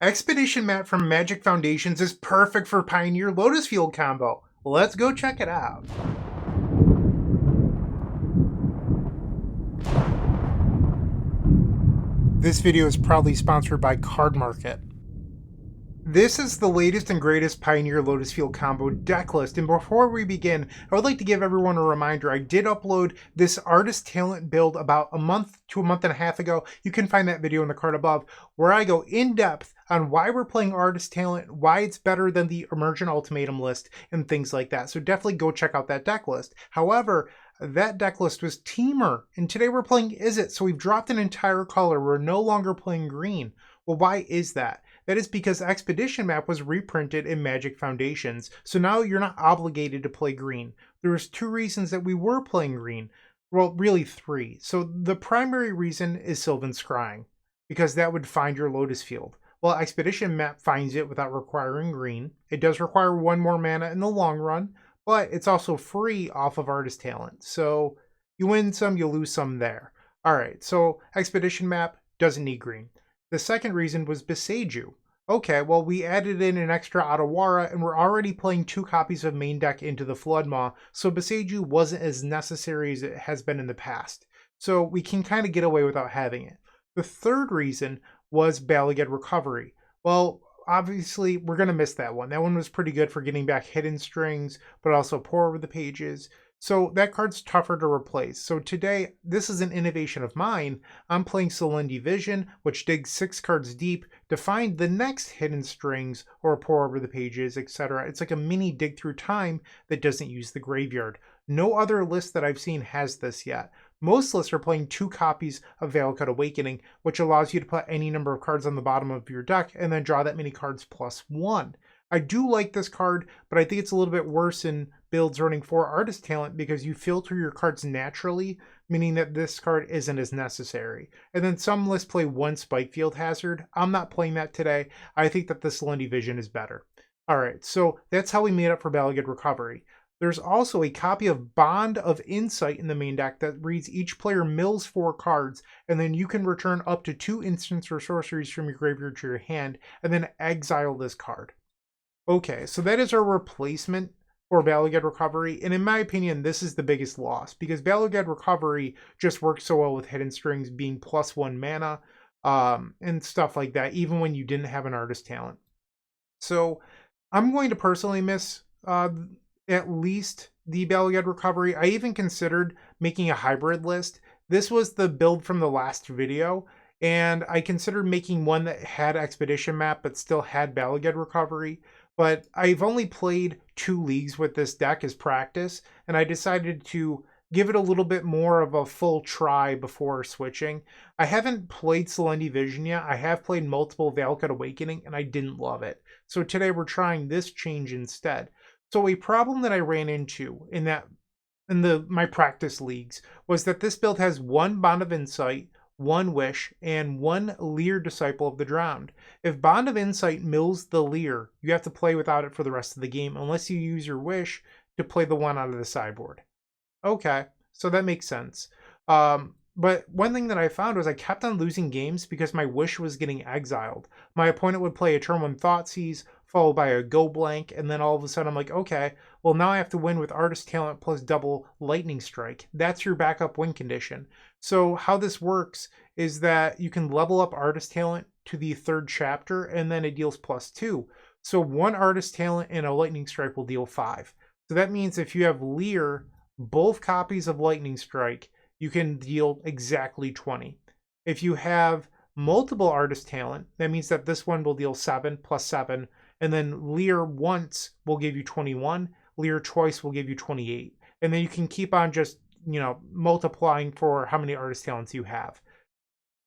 Expedition map from Magic Foundations is perfect for Pioneer Lotus Field Combo. Let's go check it out. This video is proudly sponsored by Card Market. This is the latest and greatest Pioneer Lotus Field Combo deck list, and before we begin, I would like to give everyone a reminder. I did upload this Artist Talent build about a month to a month and a half ago. You can find that video in the card above, where I go in depth on why we're playing Artist Talent, why it's better than the Emergent Ultimatum list, and things like that. So definitely go check out that deck list. However, that deck list was Temur, and today we're playing Izzet, so we've dropped an entire color. We're no longer playing green. Well, why is that? That is because Expedition map was reprinted in Magic Foundations, so now you're not obligated to play green. There's two reasons that we were playing green. Well, really three. So the primary reason is Sylvan Scrying, because that would find your Lotus Field. Well, Expedition map finds it without requiring green. It does require one more mana in the long run, but it's also free off of Artist Talent. So you win some, you lose some there. All right, so Expedition map doesn't need green. The second reason was Beseiju. Okay, well, we added in an extra Otawara, and we're already playing 2 copies of main deck into the Floodmaw, so Beseiju wasn't as necessary as it has been in the past. So we can kind of get away without having it. The third reason was Bala Ged Recovery. Well, obviously, we're going to miss that one. That one was pretty good for getting back hidden strings, but also Pore over the pages. So that card's tougher to replace. So today, this is an innovation of mine. I'm playing Selendi Vision, which digs 6 cards deep to find the next hidden strings or Pore over the pages, etc. It's like a mini dig through time that doesn't use the graveyard. No other list that I've seen has this yet. Most lists are playing 2 copies of Veilcut Awakening, which allows you to put any number of cards on the bottom of your deck and then draw that many cards +1. I do like this card, but I think it's a little bit worse in builds running 4 Artist Talent because you filter your cards naturally, meaning that this card isn't as necessary. And then some lists play 1 Spikefield Hazard. I'm not playing that today. I think that the Selendi Vision is better. Alright, so that's how we made up for Bala Ged Recovery. There's also a copy of Bond of Insight in the main deck that reads each player mills 4 cards, and then you can return up to 2 instants or sorceries from your graveyard to your hand, and then exile this card. Okay, so that is our replacement for Bala Ged Recovery, and in my opinion, this is the biggest loss, because Bala Ged Recovery just works so well with hidden strings being +1 mana, and stuff like that, even when you didn't have an Artist Talent. So I'm going to personally miss at least the Bala Ged Recovery. I even considered making a hybrid list. This was the build from the last video, and I considered making one that had Expedition map but still had Bala Ged Recovery. But I've only played 2 leagues with this deck as practice, and I decided to give it a little bit more of a full try before switching. I haven't played Selendi Vision yet. I have played multiple Veilcut Awakening, and I didn't love it. So today we're trying this change instead. So a problem that I ran into in my practice leagues was that this build has 1 Bond of Insight, 1 Wish, and 1 Leer Disciple of the Drowned. If Bond of Insight mills the Leer, you have to play without it for the rest of the game unless you use your Wish to play the one out of the sideboard. Okay, so that makes sense. But one thing that I found was I kept on losing games because my Wish was getting exiled. My opponent would play a turn 1 Thoughtseize, followed by a Go Blank, and then all of a sudden I'm like, okay, well now I have to win with Artist Talent plus double Lightning Strike. That's your backup win condition. So how this works is that you can level up Artist Talent to the 3rd chapter, and then it deals +2. So 1 Artist Talent and a Lightning Strike will deal 5. So that means if you have Leer, both copies of Lightning Strike, you can deal exactly 20. If you have multiple Artist Talent, that means that this one will deal 7 +7, and then Leer once will give you 21, Leer twice will give you 28. And then you can keep on just, multiplying for how many Artist Talents you have.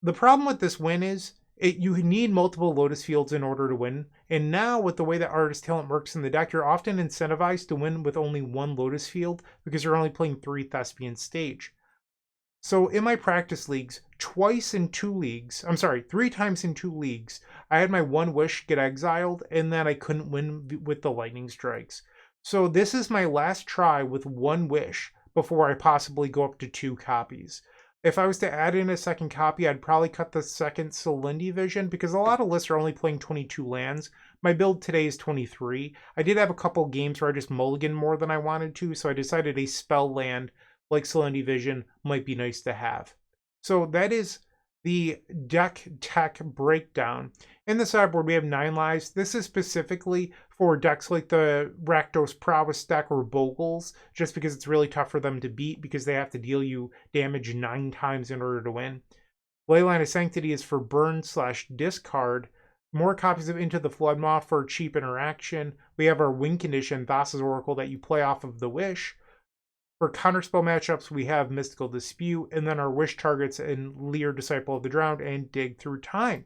The problem with this win is you need multiple Lotus Fields in order to win. And now with the way that Artist Talent works in the deck, you're often incentivized to win with only 1 Lotus Field because you're only playing 3 Thespian Stage. So in my practice leagues, 3 times in 2 leagues, I had my 1 Wish get exiled, and then I couldn't win with the Lightning Strikes. So this is my last try with 1 Wish before I possibly go up to 2 copies. If I was to add in a second copy, I'd probably cut the second Sylvan Vision because a lot of lists are only playing 22 lands. My build today is 23. I did have a couple games where I just mulliganed more than I wanted to, so I decided a spell land like Sylvan Vision might be nice to have. So that is the deck tech breakdown. In the sideboard, we have 9 lives. This is specifically for decks like the Rakdos Prowess deck or Bogles, just because it's really tough for them to beat because they have to deal you damage 9 times in order to win. Leyline of Sanctity is for burn/discard. More copies of Into the Floodmaw for cheap interaction. We have our win condition, Thassa's Oracle, that you play off of the Wish. For counterspell matchups, we have Mystical Dispute, and then our Wish targets in Lear, Disciple of the Drowned, and Dig Through Time.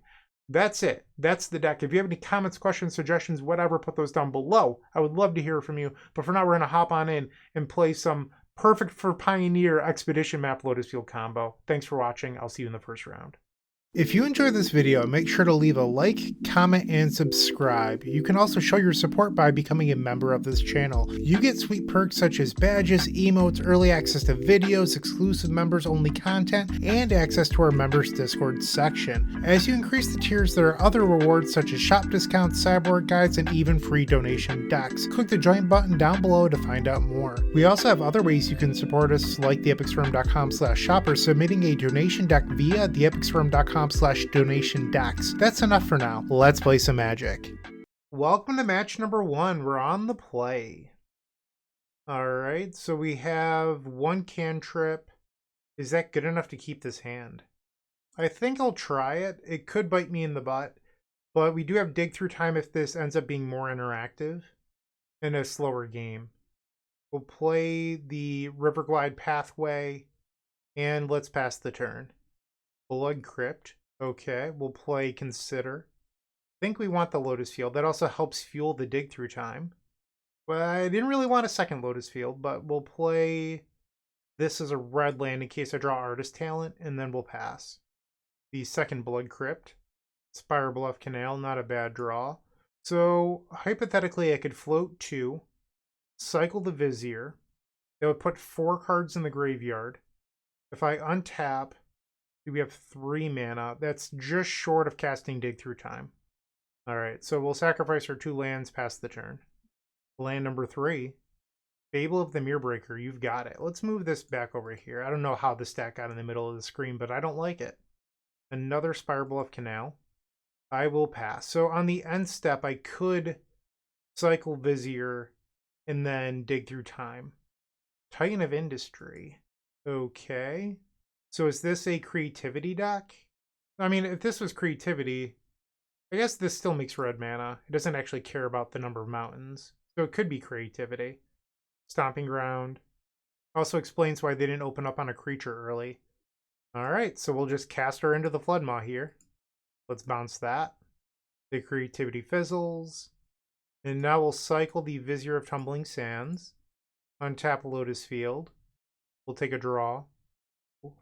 That's it. That's the deck. If you have any comments, questions, suggestions, whatever, put those down below. I would love to hear from you. But for now, we're going to hop on in and play some perfect for Pioneer Expedition Map Lotus Field Combo. Thanks for watching. I'll see you in the first round. If you enjoyed this video, make sure to leave a like, comment, and subscribe. You can also show your support by becoming a member of this channel. You get sweet perks such as badges, emotes, early access to videos, exclusive members-only content, and access to our members Discord section. As you increase the tiers, there are other rewards such as shop discounts, sideboard guides, and even free donation decks. Click the join button down below to find out more. We also have other ways you can support us, like theepicstorm.com/shop or submitting a donation deck via theepicstorm.com/donation decks. That's enough for now. Let's play some Magic. Welcome to match number 1. We're on the play. Alright, so we have 1 cantrip. Is that good enough to keep this hand? I think I'll try it. It could bite me in the butt, but we do have Dig Through Time if this ends up being more interactive in a slower game. We'll play the Riverglide Pathway, and let's pass the turn. Blood Crypt. Okay, we'll play Consider. I think we want the Lotus Field. That also helps fuel the Dig Through Time. But I didn't really want a second Lotus Field, but we'll play this as a red land in case I draw Artist Talent, and then we'll pass. The second Blood Crypt. Spire Bluff Canal, not a bad draw. So, hypothetically, I could float 2, cycle the Vizier. That would put 4 cards in the graveyard. If I untap, we have 3 mana. That's just short of casting Dig Through Time. Alright, so we'll sacrifice our 2 lands past the turn. Land number 3. Fable of the Mirror-Breaker, you've got it. Let's move this back over here. I don't know how the stack got in the middle of the screen, but I don't like it. Another Spire Bluff Canal. I will pass. So on the end step, I could cycle Vizier and then Dig Through Time. Titan of Industry. Okay. So is this a creativity deck? I mean, if this was creativity, I guess this still makes red mana. It doesn't actually care about the number of mountains. So it could be creativity. Stomping Ground. Also explains why they didn't open up on a creature early. Alright, so we'll just cast her into the Floodmaw here. Let's bounce that. The creativity fizzles. And now we'll cycle the Vizier of Tumbling Sands. Untap Lotus Field. We'll take a draw.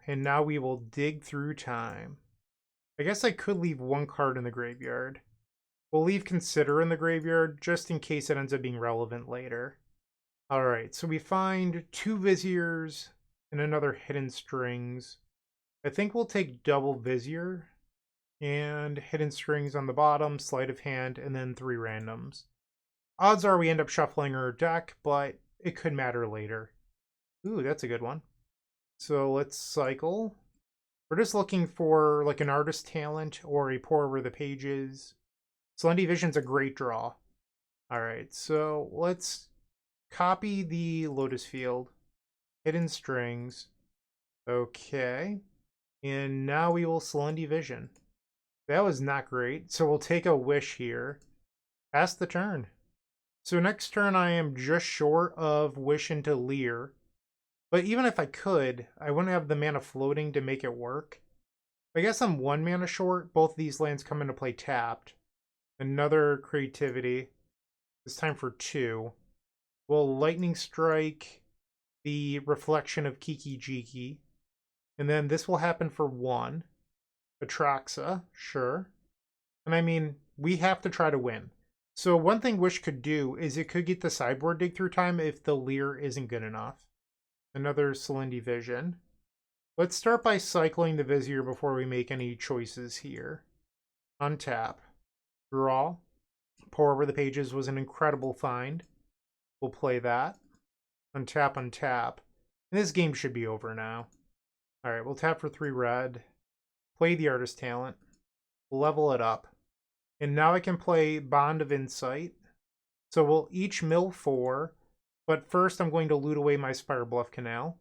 And now we will Dig Through Time. I guess I could leave 1 card in the graveyard. We'll leave Consider in the graveyard just in case it ends up being relevant later. Alright, so we find 2 Viziers and another Hidden Strings. I think we'll take double Vizier and Hidden Strings on the bottom, Sleight of Hand, and then 3 randoms. Odds are we end up shuffling our deck, but it could matter later. Ooh, that's a good one. So let's cycle. We're just looking for like an Artist Talent or a Pore Over the Pages. Slendy Vision's a great draw. Alright, so let's copy the Lotus Field. Hidden Strings. Okay. And now we will Slendy Vision. That was not great. So we'll take a Wish here. Pass the turn. So next turn I am just short of Wish into Lear. But even if I could, I wouldn't have the mana floating to make it work. I guess I'm 1 mana short. Both these lands come into play tapped. Another creativity. This time for 2. We'll Lightning Strike the Reflection of Kiki Jiki. And then this will happen for 1. Atraxa, sure. And I mean, we have to try to win. So one thing Wish could do is it could get the sideboard Dig Through Time if the Lear isn't good enough. Another Slendy Vision. Let's start by cycling the Vizier before we make any choices here. Untap. Draw. Pore Over the Pages was an incredible find. We'll play that. Untap, untap. And this game should be over now. Alright, we'll tap for 3 red. Play the Artist Talent. Level it up. And now I can play Bond of Insight. So we'll each mill 4. But first I'm going to loot away my Spire Bluff Canal.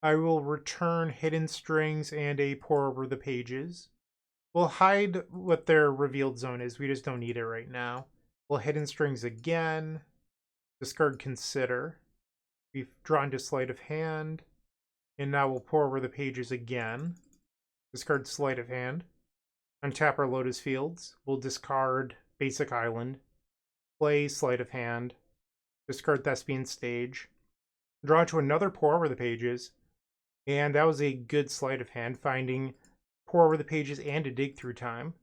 I will return Hidden Strings and a Pore Over the Pages. We'll hide what their revealed zone is. We just don't need it right now. We'll Hidden Strings again. Discard Consider. We've drawn to Sleight of Hand. And now we'll Pore Over the Pages again. Discard Sleight of Hand. Untap our Lotus Fields. We'll discard Basic Island. Play Sleight of Hand. Discard Thespian Stage. Draw to another Pore Over the Pages. And that was a good Sleight of Hand, finding Pore Over the Pages and a Dig Through Time.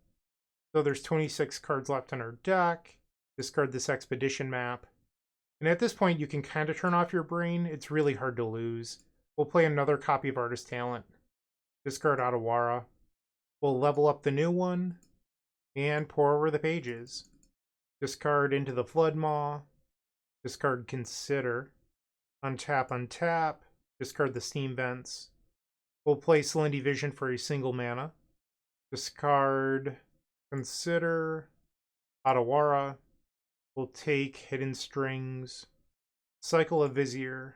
So there's 26 cards left on our deck. Discard this Expedition map. And at this point, you can kind of turn off your brain. It's really hard to lose. We'll play another copy of Artist Talent. Discard Otawara. We'll level up the new one. And Pore Over the Pages. Discard Into the Floodmaw. Discard Consider. Untap, untap. Discard the Steam Vents. We'll play Salinity Vision for a single mana. Discard Consider. Otawara. We'll take Hidden Strings. Cycle a Vizier.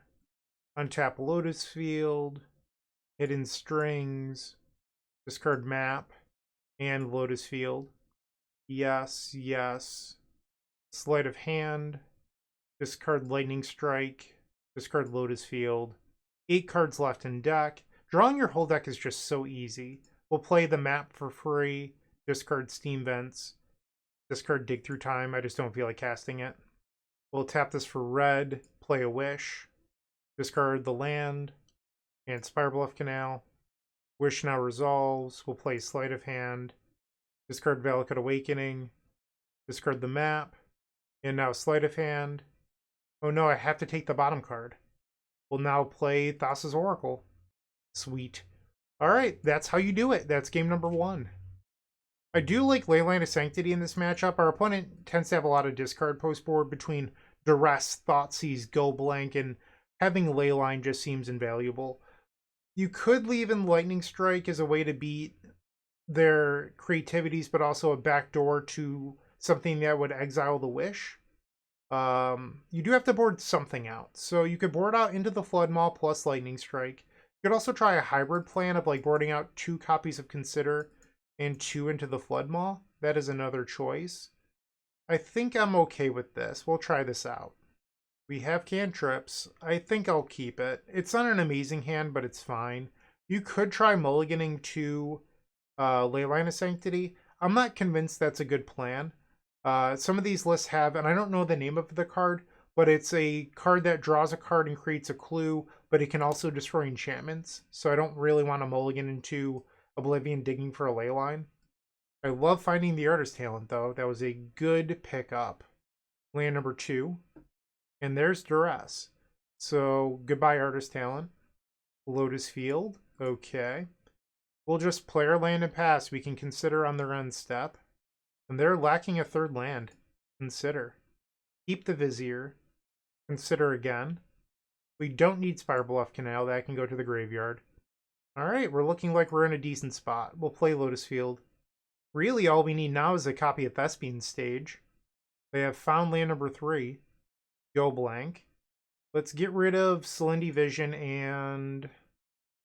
Untap Lotus Field. Hidden Strings. Discard Map. And Lotus Field. Yes, yes. Sleight of Hand. Discard Lightning Strike. Discard Lotus Field. 8 cards left in deck. Drawing your whole deck is just so easy. We'll play the map for free. Discard Steam Vents. Discard Dig Through Time. I just don't feel like casting it. We'll tap this for red. Play a Wish. Discard the land. And Spire Bluff Canal. Wish now resolves. We'll play Sleight of Hand. Discard Valakut Awakening. Discard the map. And now Sleight of Hand. Oh no, I have to take the bottom card. We'll now play Thassa's Oracle. Sweet. Alright, that's how you do it. That's game number 1. I do like Leyline of Sanctity in this matchup. Our opponent tends to have a lot of discard post board between Duress, Thoughtseize, Go Blank, and having Leyline just seems invaluable. You could leave in Lightning Strike as a way to beat their creativities, but also a backdoor to something that would exile the Wish. You do have to board something out. So you could board out Into the Floodmaw plus Lightning Strike. You could also try a hybrid plan of like boarding out 2 copies of Consider and 2 Into the Floodmaw. That is another choice. I think I'm okay with this. We'll try this out. We have cantrips. I think I'll keep it. It's not an amazing hand, but it's fine. You could try mulliganing to Leyline of Sanctity. I'm not convinced that's a good plan. Some of these lists have, and I don't know the name of the card, but it's a card that draws a card and creates a clue, but it can also destroy enchantments. So I don't really want to mulligan into Oblivion digging for a Leyline. I love finding the Artist Talent, though. That was a good pickup. Land number 2. And there's Duress. So goodbye, Artist Talent. Lotus Field. Okay. We'll just play our land and pass. We can Consider on their end step. And they're lacking a 3rd land. Consider. Keep the Vizier. Consider again. We don't need Spire Bluff Canal. That can go to the graveyard. Alright, we're looking like we're in a decent spot. We'll play Lotus Field. Really, all we need now is a copy of Thespian Stage. They have found land number 3. Go blank. Let's get rid of Salinity Vision and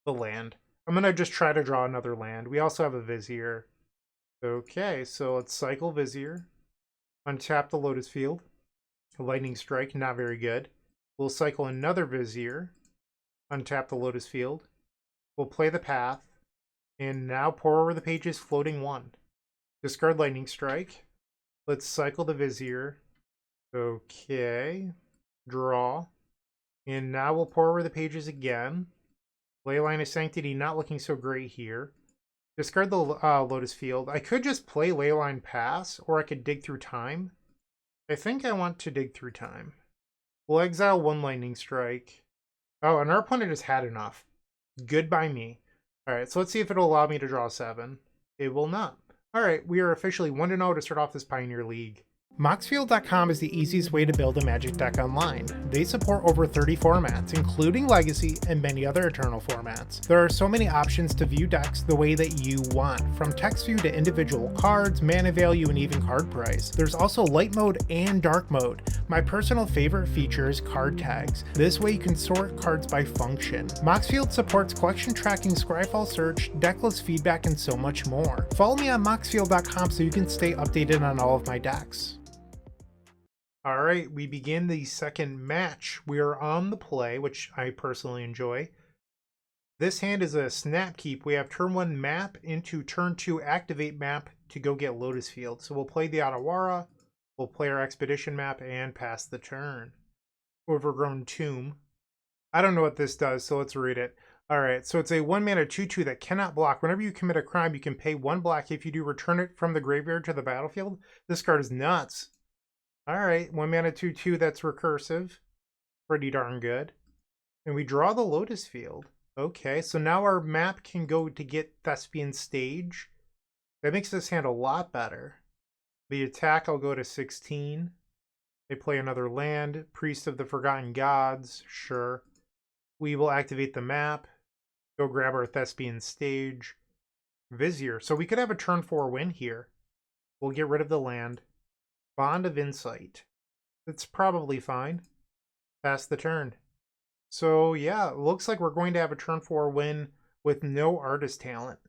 the land. I'm going to just try to draw another land. We also have a Vizier. Okay, so let's cycle Vizier. Untap the Lotus Field. Lightning Strike, not very good. We'll cycle another Vizier. Untap the Lotus Field. We'll play the Path. And now Pore Over the Pages, floating 1. Discard Lightning Strike. Let's cycle the Vizier. Okay. Draw. And now we'll Pore Over the Pages again. Leyline of Sanctity not looking so great here. Discard the Lotus Field. I could just play Leyline Pass, or I could Dig Through Time. I think I want to Dig Through Time. We'll exile 1 Lightning Strike. Oh, and our opponent has had enough. Goodbye me. Alright, so let's see if it'll allow me to draw 7. It will not. Alright, we are officially 1-0 to start off this Pioneer League. Moxfield.com is the easiest way to build a Magic deck online. They support over 30 formats, including Legacy and many other Eternal formats. There are so many options to view decks the way that you want, from text view to individual cards, mana value, and even card price. There's also light mode and dark mode. My personal favorite feature is card tags. This way you can sort cards by function. Moxfield supports collection tracking, Scryfall search, decklist feedback, and so much more. Follow me on Moxfield.com so you can stay updated on all of my decks. Alright, we begin the second match. We are on the play, which I personally enjoy. This hand is a snap keep. We have turn 1 map into turn 2 activate map to go get Lotus Field. So we'll play the Otawara, we'll play our Expedition map, and pass the turn. Overgrown Tomb. I don't know what this does, so let's read it. Alright, so it's a 1-mana 2/2 that cannot block. Whenever you commit a crime, you can pay 1 black. If you do, return it from the graveyard to the battlefield. This card is nuts. Alright, 1-mana 2/2 that's recursive. Pretty darn good. And we draw the Lotus Field. Okay, so now our map can go to get Thespian Stage. That makes this hand a lot better. The attack, I'll go to 16. They play another land. Priest of the Forgotten Gods, sure. We will activate the map. Go grab our Thespian Stage. Vizier. So we could have a turn 4 win here. We'll get rid of the land. Bond of Insight. It's probably fine. Pass the turn. So yeah, it looks like we're going to have a turn 4 win with no artist talent.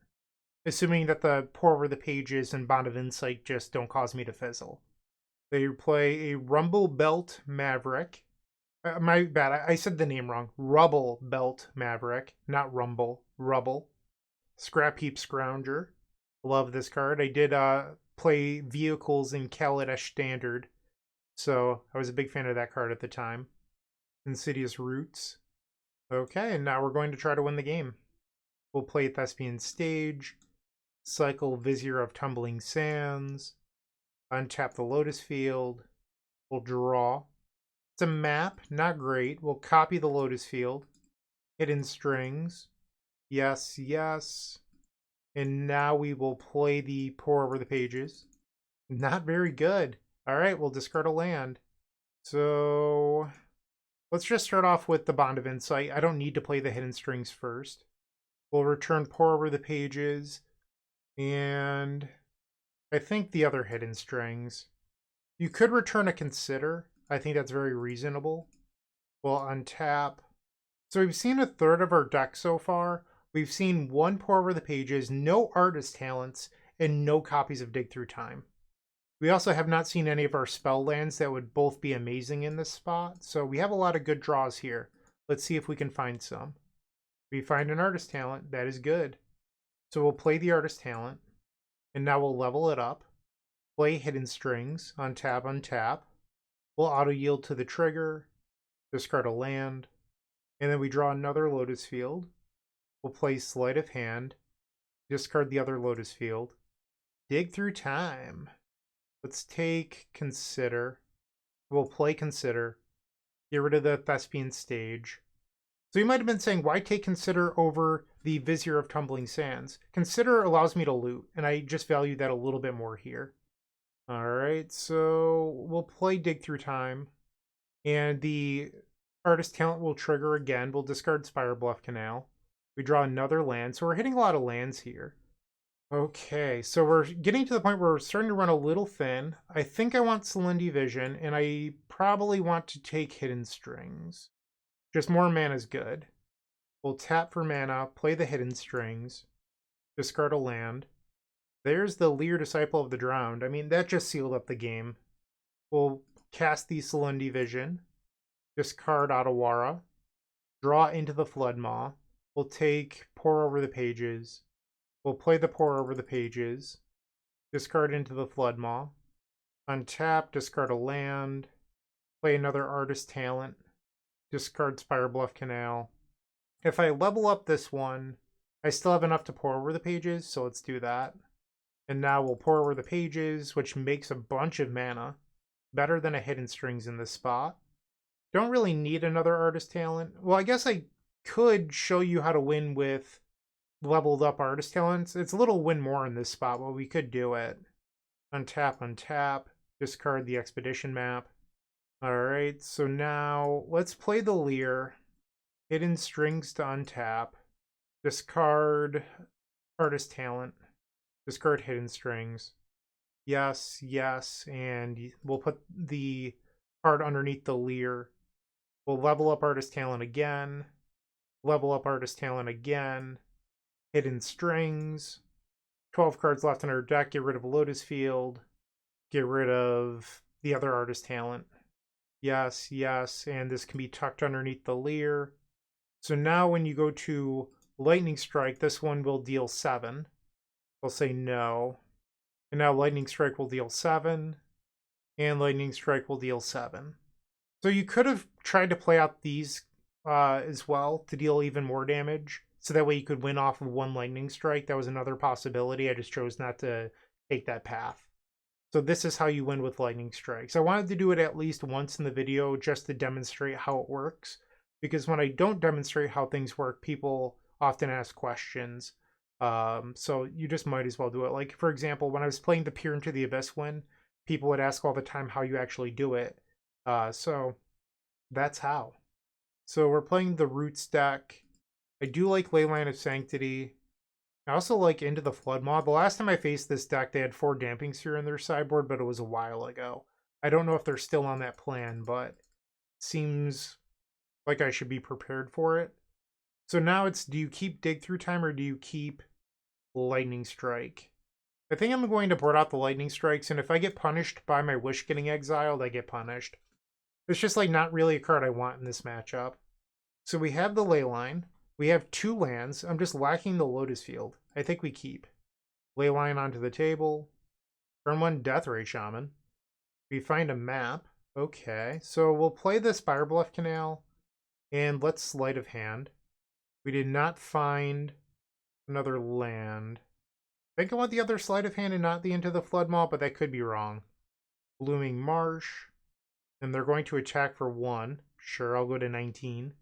Assuming that the Pore over the pages and Bond of Insight just don't cause me to fizzle. They play a Rumble Belt Maverick. My bad, I said the name wrong. Rubble Belt Maverick, not Rumble. Rubble. Scrap Heap Scrounger. Love this card. I did play vehicles in Kaladesh Standard, so I was a big fan of that card at the time. Insidious Roots. Okay, and now we're going to try to win the game. We'll play Thespian Stage, cycle Vizier of Tumbling Sands, untap the Lotus Field, we'll draw. It's a map, not great. We'll copy the Lotus Field, Hidden Strings, yes, yes. And now we will play the Pore over the pages. Not very good. Alright, we'll discard a land. So let's just start off with the Bond of Insight. I don't need to play the Hidden Strings first. We'll return Pore over the pages. And I think the other Hidden Strings. You could return a Consider. I think that's very reasonable. We'll untap. So we've seen a third of our deck so far. We've seen 1 Pore over the pages, no artist talents, and no copies of Dig Through Time. We also have not seen any of our spell lands that would both be amazing in this spot, so we have a lot of good draws here. Let's see if we can find some. We find an artist talent, that is good. So we'll play the artist talent, and now we'll level it up. Play Hidden Strings, untap, untap. We'll auto-yield to the trigger, discard a land, and then we draw another Lotus Field. We'll play Sleight of Hand, discard the other Lotus Field, Dig Through Time. Let's take Consider. We'll play Consider, get rid of the Thespian Stage. So you might have been saying, why take Consider over the Vizier of Tumbling Sands? Consider allows me to loot, and I just value that a little bit more here. Alright, so we'll play Dig Through Time, and the artist talent will trigger again. We'll discard Spire Bluff Canal. We draw another land, so we're hitting a lot of lands here. Okay, so we're getting to the point where we're starting to run a little thin. I think I want Salindy Vision, and I probably want to take Hidden Strings. Just more mana is good. We'll tap for mana, play the Hidden Strings, discard a land. There's the Leer Disciple of the Drowned. I mean, that just sealed up the game. We'll cast the Salindy Vision, discard Otawara, draw into the Floodmaw. We'll take Pore over the pages. We'll play the Pore over the pages. Discard into the Floodmaw. Untap, discard a land. Play another Artist Talent. Discard Spire Bluff Canal. If I level up this one, I still have enough to Pore over the pages, so let's do that. And now we'll Pore over the pages, which makes a bunch of mana. Better than a Hidden Strings in this spot. Don't really need another Artist Talent. Well, I guess I could show you how to win with leveled up Artist Talents. It's a little win more in this spot, but we could do it. Untap, untap. Discard the Expedition map. Alright, so now let's play the Leer. Hidden Strings to untap. Discard Artist Talent. Discard Hidden Strings. Yes, yes, and we'll put the card underneath the Leer. We'll level up Artist Talent again. Level up Artist Talent again. Hidden Strings. 12 cards left in our deck. Get rid of Lotus Field. Get rid of the other Artist Talent. Yes, yes, and this can be tucked underneath the Leer. So now when you go to Lightning Strike, this one will deal 7. I'll say no. And now Lightning Strike will deal 7. And Lightning Strike will deal 7. So you could have tried to play out these as well to deal even more damage. So that way you could win off of one Lightning Strike. That was another possibility. I just chose not to take that path. So this is how you win with Lightning Strikes. I wanted to do it at least once in the video just to demonstrate how it works. Because when I don't demonstrate how things work, people often ask questions. So you just might as well do it. Like, for example, when I was playing the Peer into the Abyss win, people would ask all the time how you actually do it. So that's how. So we're playing the Roots deck. I do like Leyline of Sanctity. I also like Into the Floodmaw. The last time I faced this deck, they had 4 Damping Sphere in their sideboard, but it was a while ago. I don't know if they're still on that plan, but it seems like I should be prepared for it. So now it's, do you keep Dig Through Time or do you keep Lightning Strike? I think I'm going to board out the Lightning Strikes, and if I get punished by my Wish getting exiled, I get punished. It's just like not really a card I want in this matchup. So we have the Leyline. We have 2 lands. I'm just lacking the Lotus Field. I think we keep. Leyline onto the table. Turn 1 Deathray Shaman. We find a map. Okay, so we'll play the Spire Bluff Canal. And let's Sleight of Hand. We did not find another land. I think I want the other Sleight of Hand and not the Into the Floodmaw, but that could be wrong. Blooming Marsh. And they're going to attack for 1. Sure, I'll go to 19.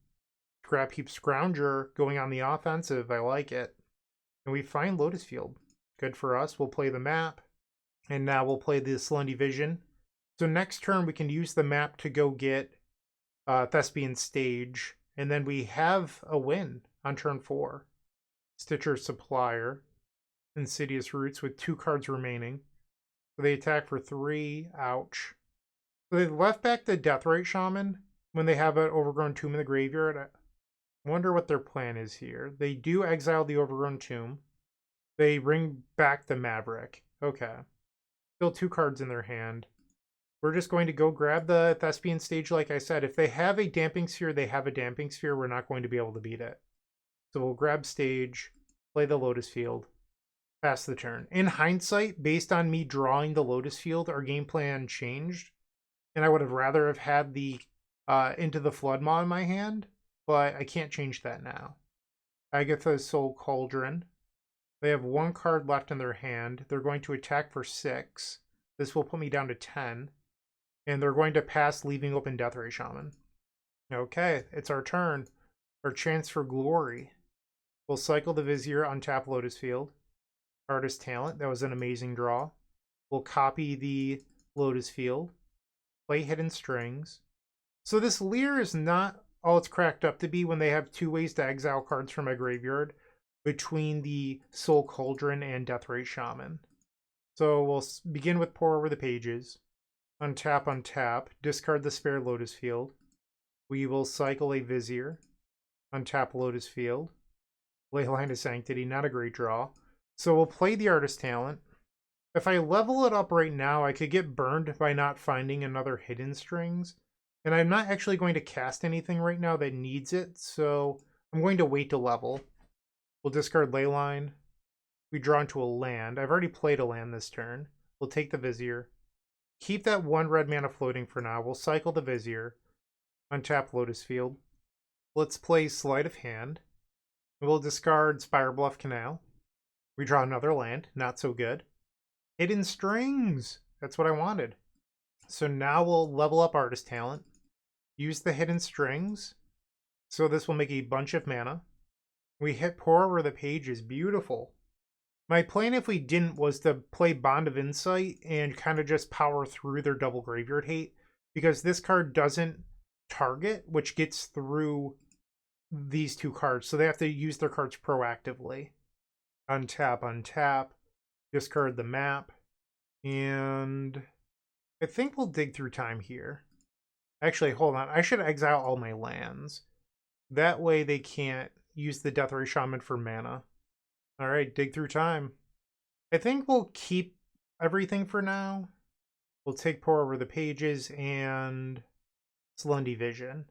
Scrap Heap Scrounger going on the offensive. I like it. And we find Lotus Field. Good for us. We'll play the map. And now we'll play the Selene Vision. So next turn we can use the map to go get Thespian Stage. And then we have a win on turn 4. Stitcher Supplier. Insidious Roots with 2 cards remaining. So they attack for 3. Ouch. So they left back the Deathrite Shaman when they have an Overgrown Tomb in the graveyard. I wonder what their plan is here. They do exile the Overgrown Tomb. They bring back the Maverick. Okay. Still 2 cards in their hand. We're just going to go grab the Thespian Stage like I said. If they have a Damping Sphere, they have a Damping Sphere. We're not going to be able to beat it. So we'll grab Stage, play the Lotus Field, pass the turn. In hindsight, based on me drawing the Lotus Field, our game plan changed. And I would have rather have had the Into the Floodmaw in my hand, but I can't change that now. Agatha's Soul Cauldron. They have 1 card left in their hand. They're going to attack for 6. This will put me down to 10. And they're going to pass, leaving open Deathray Shaman. Okay, it's our turn. Our chance for glory. We'll cycle the Vizier, untap Lotus Field. Artist Talent, that was an amazing draw. We'll copy the Lotus Field. Play Hidden Strings. So this Leer is not all it's cracked up to be when they have 2 ways to exile cards from my graveyard between the Soul Cauldron and Deathray Shaman. So we'll begin with Pore over the pages. Untap, untap. Discard the spare Lotus Field. We will cycle a Vizier. Untap Lotus Field. Leyline of Sanctity, not a great draw. So we'll play the Artist Talent. If I level it up right now, I could get burned by not finding another Hidden Strings. And I'm not actually going to cast anything right now that needs it, so I'm going to wait to level. We'll discard Leyline. We draw into a land. I've already played a land this turn. We'll take the Vizier. Keep that 1 red mana floating for now. We'll cycle the Vizier. Untap Lotus Field. Let's play Sleight of Hand. We'll discard Spire Bluff Canal. We draw another land. Not so good. Hidden Strings. That's what I wanted. So now we'll level up Artist Talent. Use the Hidden Strings. So this will make a bunch of mana. We hit Pore over the pages. Beautiful. My plan, if we didn't, was to play Bond of Insight and kind of just power through their double graveyard hate, because this card doesn't target, which gets through these two cards, so they have to use their cards proactively. Untap, untap, discard the map, and I think we'll dig through time here. Actually, hold on. I should exile all my lands. That way they can't use the Deathray Shaman for mana. Alright, dig through time. I think we'll keep everything for now. We'll take Pore over the pages and Slendy Vision.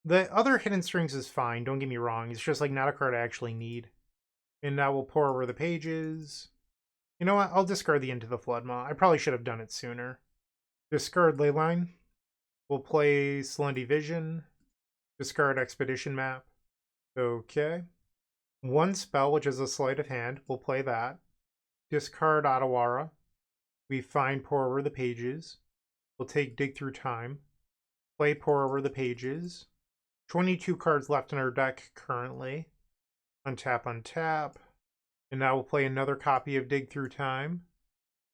The other Hidden Strings is fine, don't get me wrong. It's just like not a card I actually need. And now we'll Pore over the pages. You know what? I'll discard the Into the Floodmaw. I probably should have done it sooner. Discard Leyline. We'll play Slendy Vision. Discard Expedition Map. Okay. One spell, which is a Sleight of Hand. We'll play that. Discard Otawara. We find Pore over the pages. We'll take Dig Through Time. Play Pore over the pages. 22 cards left in our deck currently. Untap, untap. And now we'll play another copy of Dig Through Time.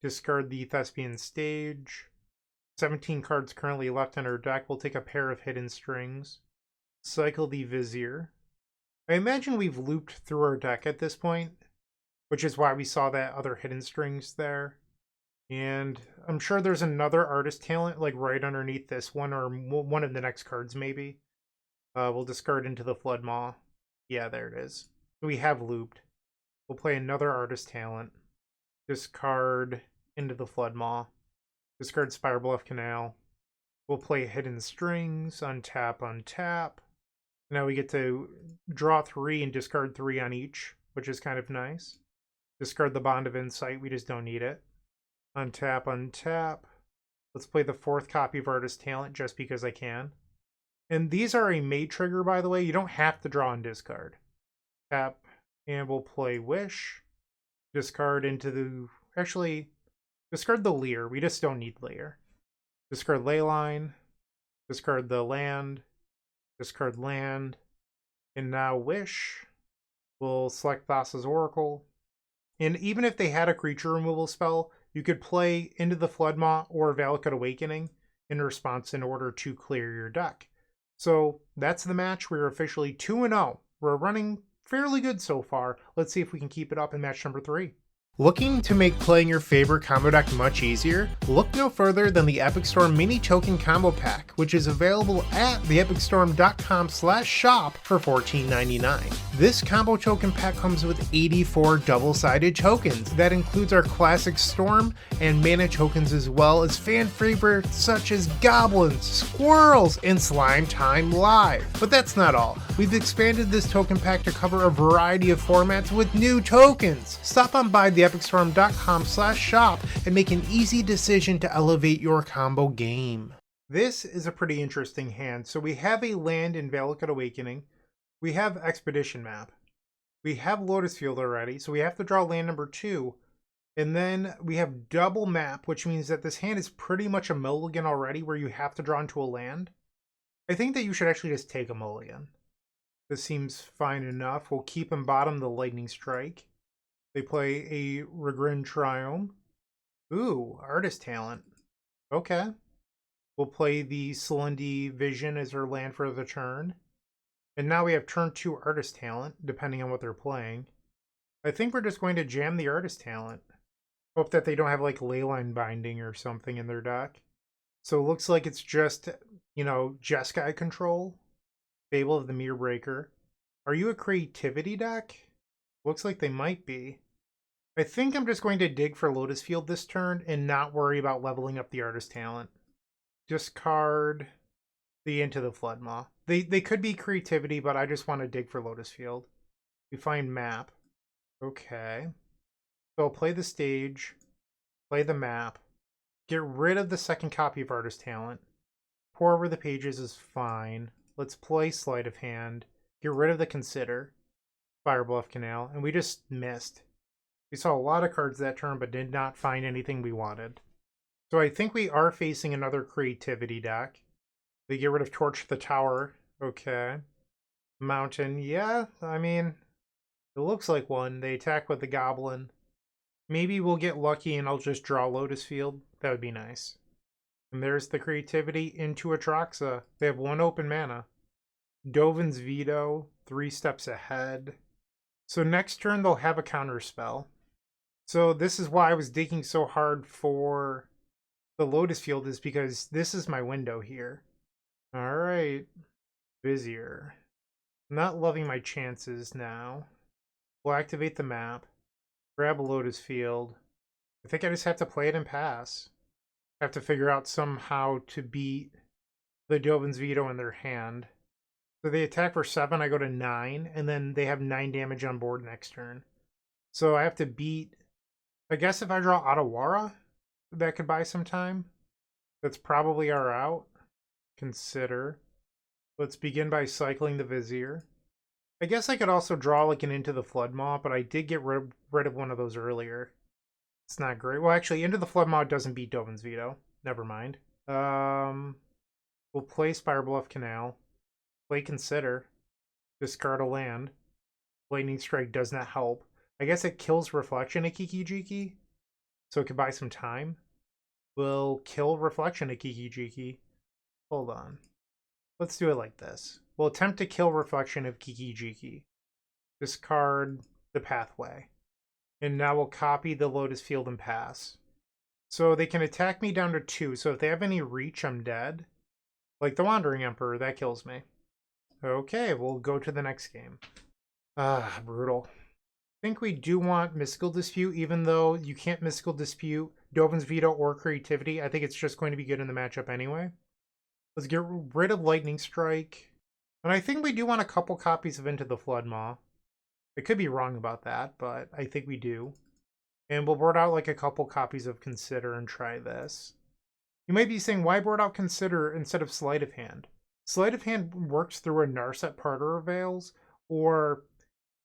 Discard the Thespian Stage. 17 cards currently left in our deck. We'll take a pair of Hidden Strings. Cycle the Vizier. I imagine we've looped through our deck at this point, which is why we saw that other Hidden Strings there. And I'm sure there's another Artist Talent like right underneath this one, or one of the next cards maybe. We'll discard Into the Floodmaw. Yeah, there it is. We have looped. We'll play another Artist Talent. Discard Into the Floodmaw. Discard Spirebluff Canal. We'll play Hidden Strings. Untap, untap. Now we get to draw 3 and discard 3 on each, which is kind of nice. Discard the Bond of Insight. We just don't need it. Untap, untap. Let's play the 4th copy of Artist Talent just because I can. And these are a mate trigger, by the way. You don't have to draw and discard. Tap, and we'll play Wish. Discard into the... Actually, discard the Leer. We just don't need Leer. Discard Leyline. Discard the land. Discard land. And now Wish. We'll select Thassa's Oracle. And even if they had a creature removal spell, you could play Into the Floodmaw or Valakut Awakening in response in order to clear your deck. So that's the match. We're officially 2-0. We're running fairly good so far. Let's see if we can keep it up in match number 3. Looking to make playing your favorite combo deck much easier? Look no further than the Epic Storm Mini Token Combo Pack, which is available at theepicstorm.com/shop for $14.99. This combo token pack comes with 84 double-sided tokens. That includes our classic Storm and Mana tokens, as well as fan favorites such as Goblins, Squirrels, and Slime Time Live. But that's not all. We've expanded this token pack to cover a variety of formats with new tokens. Stop on by theepicstorm.com/shop and make an easy decision to elevate your combo game. This is a pretty interesting hand. So we have a land in Valakut Awakening. We have Expedition Map. We have Lotus Field already, so we have to draw land number 2. And then we have double map, which means that this hand is pretty much a mulligan already, where you have to draw into a land. I think that you should actually just take a mulligan. This seems fine enough. We'll keep in bottom the Lightning Strike. They play a Regrin Triome. Ooh, Artist Talent. Okay. We'll play the Slendy Vision as our land for the turn. And now we have turn 2 Artist Talent, depending on what they're playing. I think we're just going to jam the Artist Talent. Hope that they don't have like Leyline Binding or something in their deck. So it looks like it's just, you know, Jeskai control. Fable of the Mirror Breaker. Are you a creativity deck? Looks like they might be. I think I'm just going to dig for Lotus Field this turn and not worry about leveling up the Artist Talent. Discard the Into the Floodmaw. They could be creativity, but I just want to dig for Lotus Field. We find map. Okay. So I'll play the stage, play the map, get rid of the 2nd copy of Artist Talent. Pore over the pages is fine. Let's play Sleight of Hand, get rid of the Consider, Firebluff Canal, and we just missed. We saw a lot of cards that turn, but did not find anything we wanted. So I think we are facing another creativity deck. They get rid of Torch the Tower. Okay. Mountain, yeah, I mean, It looks like one. They attack with the goblin. Maybe we'll get lucky and I'll just draw Lotus Field. That would be nice. And there's the creativity into Atraxa. They have one open mana. Dovin's Veto, 3 steps ahead. So next turn they'll have a counter spell. So this is why I was digging so hard for the Lotus Field, is because this is my window here. Alright. Vizier. Not loving my chances now. We'll activate the map. Grab a Lotus Field. I think I just have to play it and pass. I have to figure out somehow to beat the Dovin's Veto in their hand. So they attack for 7, I go to 9, and then they have 9 damage on board next turn. So I have to beat... I guess if I draw Otawara, that could buy some time. That's probably our out. Consider. Let's begin by cycling the Vizier. I guess I could also draw like an Into the Floodmaw, but I did get rid of one of those earlier. It's not great. Well, actually, Into the Floodmaw doesn't beat Dovin's Veto. Never mind. We'll play Spirebluff Canal. Play Consider. Discard a land. Lightning Strike does not help. I guess it kills Reflection at Kiki-Jiki, so it could buy some time. We'll kill Reflection at Kiki-Jiki. Hold on. Let's do it like this. We'll attempt to kill Reflection of Kiki-Jiki. Discard the Pathway. And now we'll copy the Lotus Field and pass. So they can attack me down to 2, so if they have any reach, I'm dead. Like the Wandering Emperor, that kills me. Okay, we'll go to the next game. Brutal. I think we do want Mystical Dispute, even though you can't Mystical Dispute Dovin's Veto or Creativity. I think it's just going to be good in the matchup anyway. Let's get rid of Lightning Strike. And I think we do want a couple copies of Into the Floodmaw. I could be wrong about that, but I think we do. And we'll board out like a couple copies of Consider and try this. You might be saying, why board out Consider instead of Sleight of Hand? Sleight of Hand works through a Narset Parter Avails, or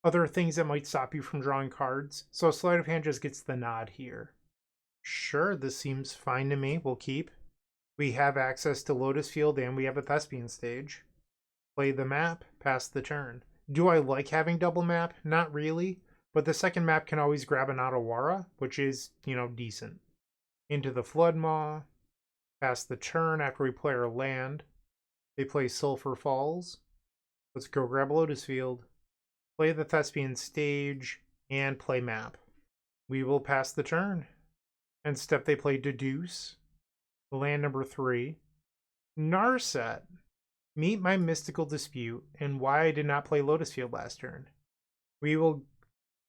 other things that might stop you from drawing cards. So Sleight of Hand just gets the nod here. Sure, this seems fine to me. We'll keep. We have access to Lotus Field and we have a Thespian stage. Play the map, pass the turn. Do I like having double map? Not really. But the second map can always grab an Otawara, which is, decent. Into the Floodmaw. Pass the turn after we play our land. They play Sulphur Falls. Let's go grab a Lotus Field. Play the Thespian stage. And play map. We will pass the turn. And step they play Deduce. Land number 3. Narset. Meet my Mystical Dispute and why I did not play Lotus Field last turn. We will...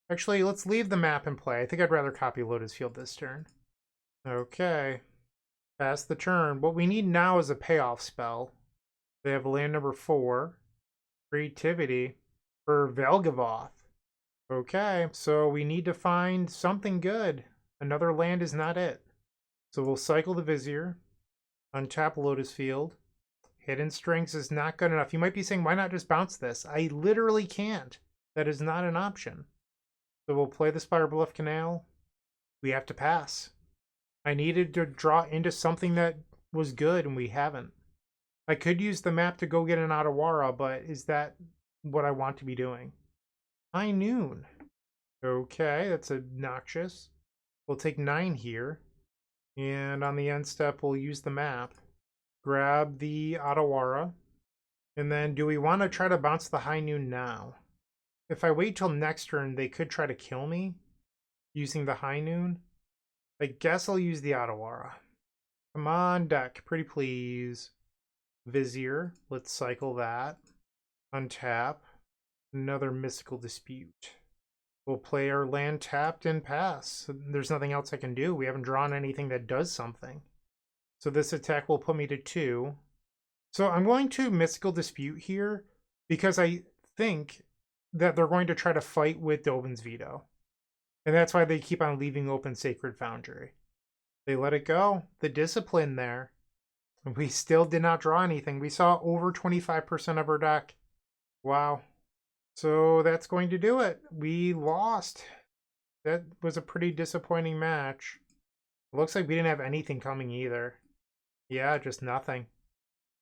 Actually, let's leave the map and play. I think I'd rather copy Lotus Field this turn. Okay. Pass the turn. What we need now is a payoff spell. They have land number 4. Creativity for Velgavoth. Okay, so we need to find something good. Another land is not it. So we'll cycle the Vizier. Untap Lotus Field. Hidden Strings is not good enough. You might be saying, why not just bounce this? I literally can't. That is not an option. So we'll play the Spirebluff Canal. We have to pass. I needed to draw into something that was good, and we haven't. I could use the map to go get an Otawara, but is that what I want to be doing? High Noon. Okay, that's obnoxious. We'll take 9 here. And on the end step, we'll use the map. Grab the Otawara. And then do we want to try to bounce the High Noon now? If I wait till next turn, they could try to kill me using the High Noon. I guess I'll use the Otawara. Come on, deck. Pretty please. Vizier. Let's cycle that. Untap. Another Mystical Dispute. We'll play our land tapped and pass. There's nothing else I can do. We haven't drawn anything that does something. So this attack will put me to 2. So I'm going to Mystical Dispute here because I think that they're going to try to fight with Dovin's Veto. And that's why they keep on leaving open Sacred Foundry. They let it go. The discipline there. We still did not draw anything. We saw over 25% of our deck. Wow. So that's going to do it. We lost. That was a pretty disappointing match. It looks like we didn't have anything coming either. Yeah, just nothing.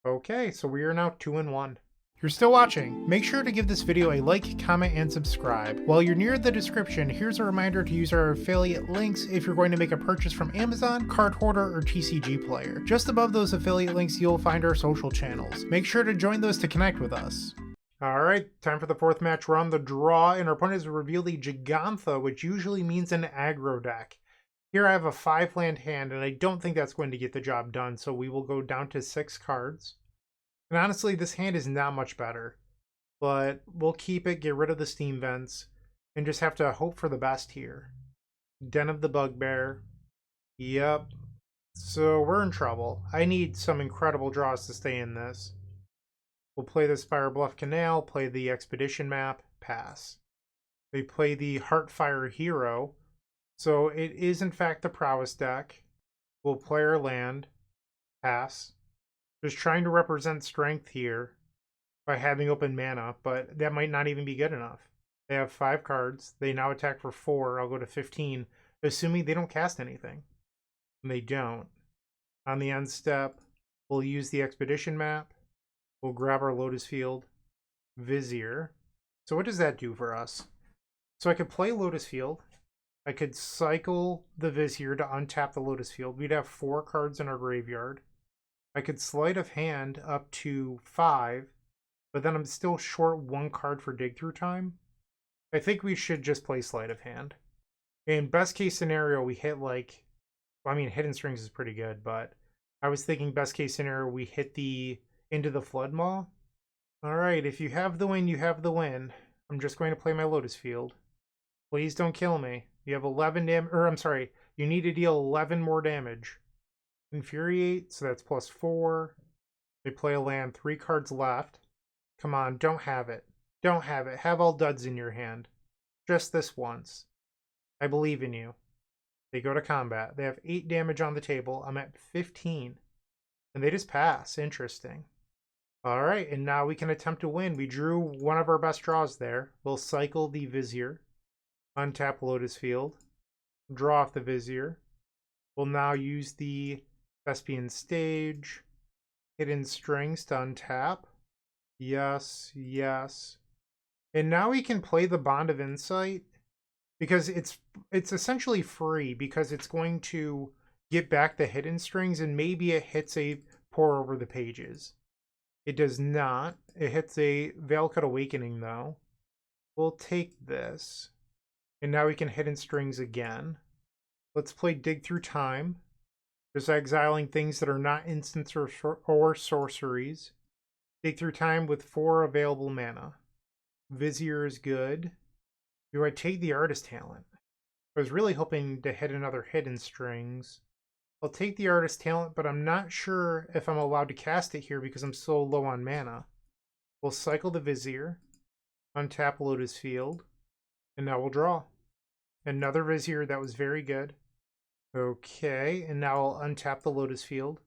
Okay, so we are now 2-1. If you're still watching, make sure to give this video a like, comment, and subscribe. While you're near the description, here's a reminder to use our affiliate links if you're going to make a purchase from Amazon, Card Hoarder, or TCG Player. Just above those affiliate links, you'll find our social channels. Make sure to join those to connect with us. Alright, time for the fourth match. We're on the draw, and our opponent has revealed a Gigantha, which usually means an aggro deck. Here I have a 5-land hand, and I don't think that's going to get the job done, so we will go down to 6 cards. And honestly, this hand is not much better, but we'll keep it, get rid of the steam vents, and just have to hope for the best here. Den of the Bugbear. Yep. So we're in trouble. I need some incredible draws to stay in this. We'll play the Spire Bluff Canal, play the Expedition map, pass. They play the Heartfire Hero, so it is in fact the Prowess deck. We'll play our land, pass. Just trying to represent strength here by having open mana, but that might not even be good enough. They have 5 cards. They now attack for 4. I'll go to 15, assuming they don't cast anything. And they don't. On the end step, we'll use the Expedition map. We'll grab our Lotus Field, Vizier. So what does that do for us? So I could play Lotus Field. I could cycle the Vizier to untap the Lotus Field. We'd have 4 cards in our graveyard. I could sleight of hand up to 5, but then I'm still short 1 card for dig through time. I think we should just play sleight of hand. In best case scenario, we hit Hidden Strings is pretty good, but I was thinking best case scenario, we hit the into the Flood Maw. Alright, if you have the win, you have the win. I'm just going to play my Lotus Field. Please don't kill me. You have 11 damage, or I'm sorry, you need to deal 11 more damage. Infuriate, so that's +4. They play a land, 3 cards left. Come on, don't have it. Don't have it. Have all duds in your hand. Just this once. I believe in you. They go to combat. They have 8 damage on the table. I'm at 15. And they just pass. Interesting. Alright, and now we can attempt to win. We drew one of our best draws there. We'll cycle the Vizier. Untap Lotus Field. Draw off the Vizier. We'll now use the Thespian Stage. Hidden Strings to untap. Yes, yes. And now we can play the Bond of Insight, because it's essentially free, because it's going to get back the Hidden Strings, and maybe it hits a Pore over the pages. It does not. It hits a Veilcut Awakening, though. We'll take this. And now we can Hidden Strings again. Let's play Dig Through Time. Just exiling things that are not instants or sorceries. Dig Through Time with 4 available mana. Vizier is good. Do I take the Artist Talent? I was really hoping to hit another Hidden Strings. I'll take the Artist Talent, but I'm not sure if I'm allowed to cast it here because I'm so low on mana. We'll cycle the Vizier. Untap Lotus Field. And now we'll draw. Another Vizier, that was very good. Okay, and now I'll untap the Lotus Field.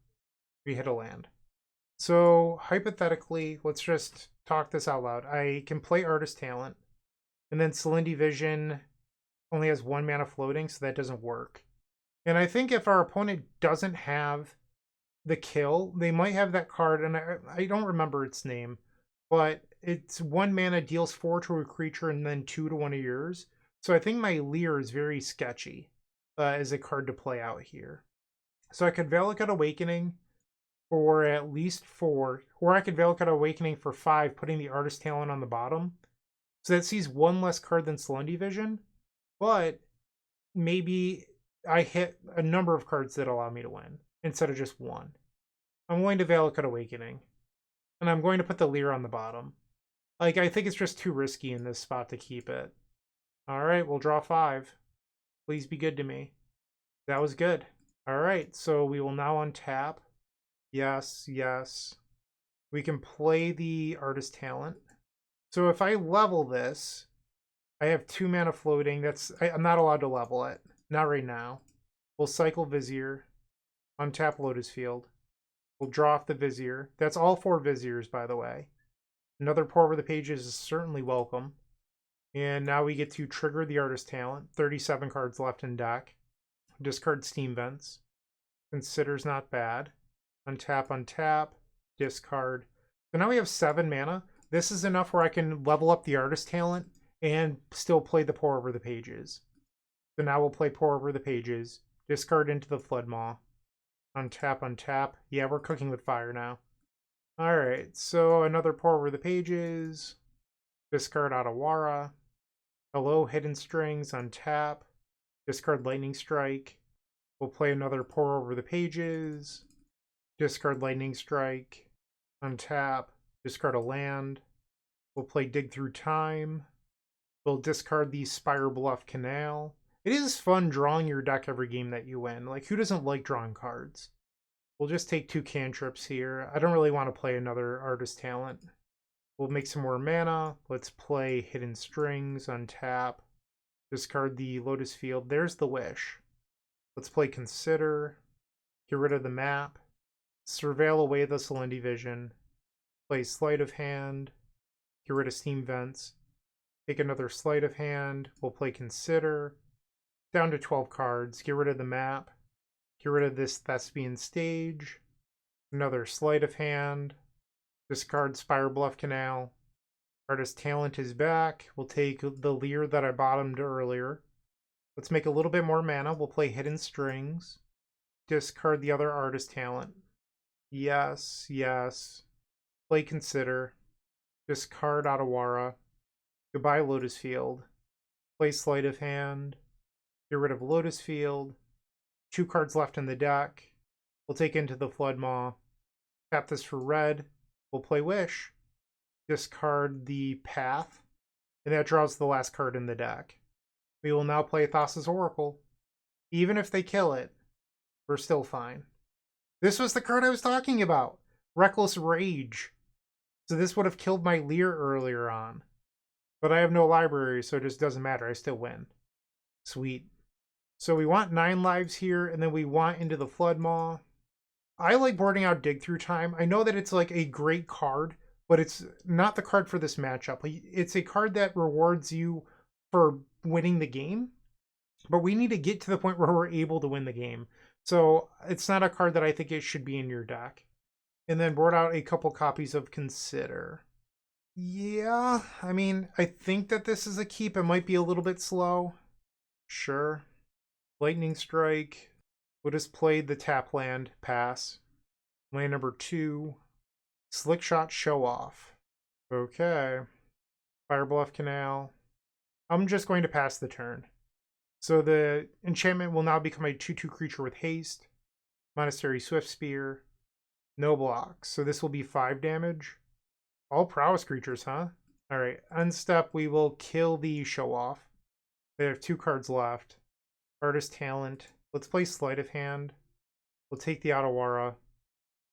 We hit a land. So, hypothetically, let's just talk this out loud. I can play Artist Talent, and then Salindy Vision only has 1 mana floating, so that doesn't work. And I think if our opponent doesn't have the kill, they might have that card, and I don't remember its name, but it's 1 mana, deals 4 to a creature, and then 2 to one of yours. So I think my Leer is very sketchy. As a card to play out here. So I could Veilcut Awakening for at least 4, or I could Veilcut Awakening for 5, putting the Artist Talent on the bottom. So that sees 1 less card than Salindy Vision, but maybe I hit a number of cards that allow me to win, instead of just 1. I'm going to Veilcut Awakening, and I'm going to put the Leer on the bottom. I think it's just too risky in this spot to keep it. Alright, we'll draw 5. Please be good to me. That was good. Alright, so we will now untap. Yes, yes. We can play the Artist Talent. So if I level this, I have 2 mana floating. I'm not allowed to level it. Not right now. We'll cycle Vizier. Untap Lotus Field. We'll draw off the Vizier. That's all 4 Viziers, by the way. Another Pore over the pages is certainly welcome. And now we get to trigger the Artist Talent. 37 cards left in deck. Discard Steam Vents. Consider's not bad. Untap, untap. Discard. So now we have 7 mana. This is enough where I can level up the artist talent and still play the Pore over the pages. So now we'll play Pore over the pages. Discard into the Flood Maw. Untap, untap. Yeah, we're cooking with fire now. Alright, so another Pore over the pages. Discard Otawara. Hello, Hidden Strings, untap. Discard Lightning Strike. We'll play another Pore over the pages. Discard Lightning Strike. Untap. Discard a land. We'll play Dig Through Time. We'll discard the Spire Bluff Canal. It is fun drawing your deck every game that you win. Like, who doesn't like drawing cards? We'll just take 2 cantrips here. I don't really want to play another Artist Talent. We'll make some more mana. Let's play Hidden Strings, untap. Discard the Lotus Field. There's the Wish. Let's play Consider. Get rid of the map. Surveil away the Selendi Vision. Play Sleight of Hand. Get rid of Steam Vents. Take another Sleight of Hand. We'll play Consider. Down to 12 cards. Get rid of the map. Get rid of this Thespian Stage. Another Sleight of Hand. Discard Spire Bluff Canal. Artist Talent is back. We'll take the Leer that I bottomed earlier. Let's make a little bit more mana. We'll play Hidden Strings. Discard the other Artist Talent. Yes, yes. Play Consider. Discard Otawara. Goodbye Lotus Field. Play Sleight of Hand. Get rid of Lotus Field. 2 cards left in the deck. We'll take Into the Flood Maw. Tap this for red. We'll play Wish. Discard the Path. And that draws the last card in the deck. We will now play Thassa's Oracle. Even if they kill it, we're still fine. This was the card I was talking about. Reckless Rage. So this would have killed my Leer earlier on. But I have no library, so it just doesn't matter. I still win. Sweet. So we want 9 lives here, and then we want Into the Flood Maw. I like boarding out Dig Through Time. I know that it's like a great card, but it's not the card for this matchup. It's a card that rewards you for winning the game, but we need to get to the point where we're able to win the game. So it's not a card that I think it should be in your deck. And then board out a couple copies of Consider. Yeah, I mean, I think that this is a keep. It might be a little bit slow. Sure. Lightning Strike. We'll just play the tap land. Pass. Land number 2. Slick Shot Show Off. Okay. Fire Bluff Canal. I'm just going to pass the turn. So the enchantment will now become a 2/2 creature with haste. Monastery Swift Spear. No blocks. So this will be 5 damage. All prowess creatures, huh? Alright, unstep, we will kill the Show Off. They have 2 cards left. Artist Talent. Let's play Sleight of Hand. We'll take the Otawara.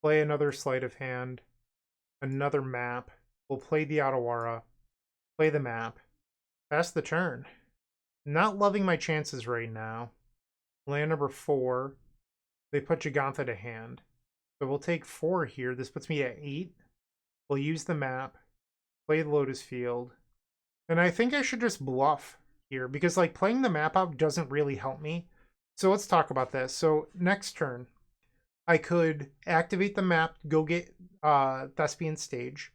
Play another Sleight of Hand. Another map. We'll play the Otawara. Play the map. Pass the turn. Not loving my chances right now. Land number 4. They put Gigantha to hand. So we'll take 4 here. This puts me at 8. We'll use the map. Play the Lotus Field. And I think I should just bluff here, because like playing the map out doesn't really help me. So let's talk about this. So next turn, I could activate the map, go get Thespian Stage,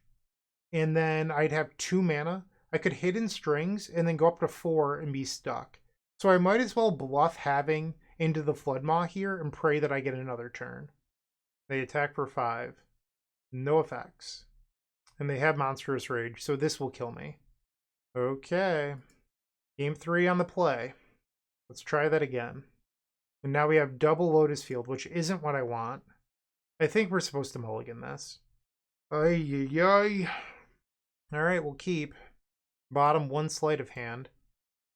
and then I'd have 2 mana. I could Hidden Strings and then go up to 4 and be stuck. So I might as well bluff having Into the Flood Maw here and pray that I get another turn. They attack for 5. No effects. And they have Monstrous Rage, so this will kill me. Okay. Game 3 on the play. Let's try that again. And now we have double Lotus Field, which isn't what I want. I think we're supposed to mulligan this. Ay, ay, ay. Alright, we'll keep. Bottom 1 Sleight of Hand.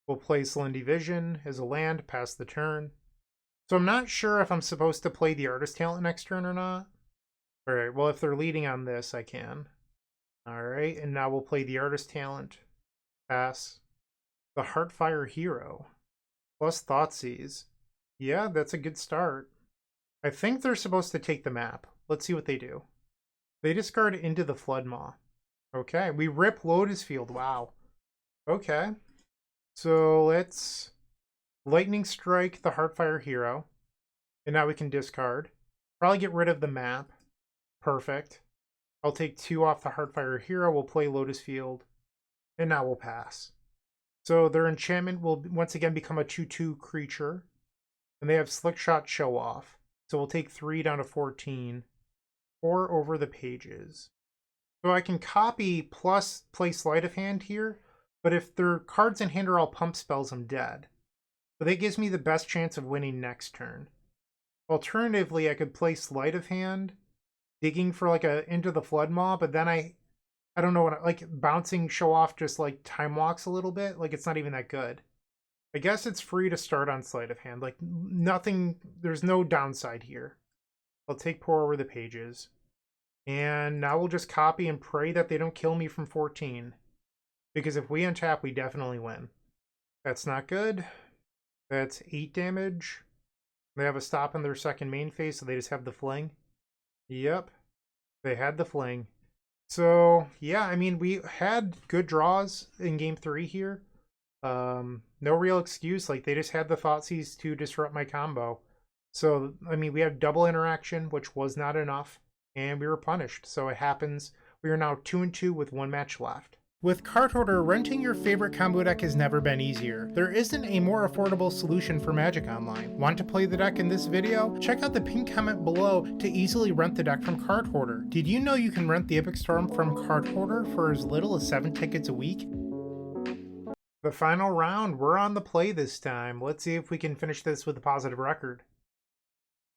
We'll play Selendi Vision as a land, pass the turn. So I'm not sure if I'm supposed to play the Artist Talent next turn or not. Alright, well if they're leading on this, I can. Alright, and now we'll play the Artist Talent. Pass. The Heartfire Hero. Plus Thoughtseize. Yeah, that's a good start. I think they're supposed to take the map. Let's see what they do. They discard Into the Flood Maw. Okay, we rip Lotus Field. Wow. Okay. So let's Lightning Strike the Heartfire Hero. And now we can discard. Probably get rid of the map. Perfect. I'll take 2 off the Heartfire Hero, we'll play Lotus Field, and now we'll pass. So their enchantment will once again become a 2/2 creature, and they have Slick Shot Show Off. So we'll take 3 down to 14, 4 over the pages. So I can copy plus play Sleight of Hand here, but if their cards in hand are all pump spells, I'm dead. But that gives me the best chance of winning next turn. Alternatively, I could play Sleight of Hand, digging for like a Into the Flood Maw, but then I don't know what, like bouncing Show Off just like time walks a little bit. Like it's not even that good. I guess it's free to start on Sleight of Hand. Like nothing, there's no downside here. I'll take Pore over the pages. And now we'll just copy and pray that they don't kill me from 14. Because if we untap, we definitely win. That's not good. That's 8 damage. They have a stop in their second main phase, so they just have the fling. Yep. They had the fling. So, yeah, I mean, we had good draws in game 3 here. No real excuse. Like, they just had the Thoughtseize to disrupt my combo. So, I mean, we had double interaction, which was not enough. And we were punished. So it happens. We are now 2-2 with 1 match left. With Card Hoarder, renting your favorite combo deck has never been easier. There isn't a more affordable solution for Magic Online. Want to play the deck in this video? Check out the pinned comment below to easily rent the deck from Card Hoarder. Did you know you can rent the Epic Storm from Card Hoarder for as little as 7 tickets a week? The final round, we're on the play this time. Let's see if we can finish this with a positive record.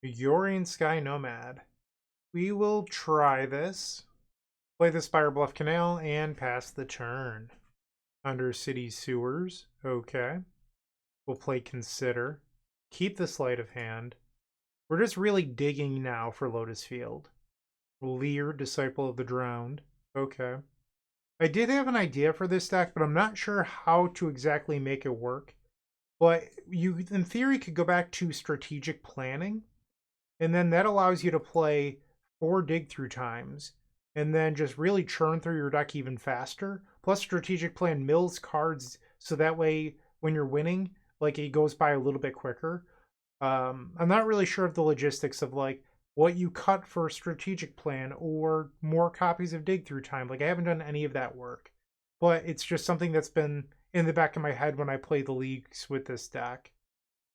Yorion Sky Nomad. We will try this. Play the Spire Bluff Canal and pass the turn. Under City Sewers. Okay. We'll play Consider. Keep the Sleight of Hand. We're just really digging now for Lotus Field. Leer, Disciple of the Drowned. Okay. I did have an idea for this deck, but I'm not sure how to exactly make it work. But you, in theory, could go back to Strategic Planning. And then that allows you to play 4 dig through times. And then just really churn through your deck even faster. Plus Strategic Plan mills cards, so that way when you're winning, like it goes by a little bit quicker. I'm not really sure of the logistics of like what you cut for Strategic Plan or more copies of Dig Through Time. Like I haven't done any of that work. But it's just something that's been in the back of my head when I play the leagues with this deck.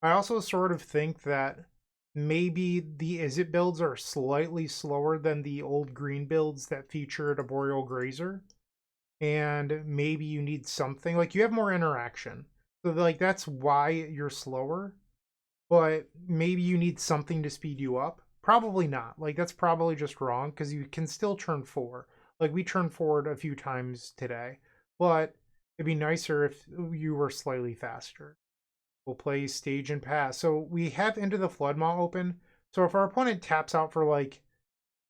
I also sort of think that maybe the Izzet builds are slightly slower than the old green builds that featured a Boreal Grazer. And maybe you need something. Like, you have more interaction. So, like, that's why you're slower. But maybe you need something to speed you up. Probably not. Like, that's probably just wrong, because you can still turn 4. Like, we turned forward a few times today. But it'd be nicer if you were slightly faster. We'll play Stage and Pass. So we have Into the Flood Maw open. So if our opponent taps out for like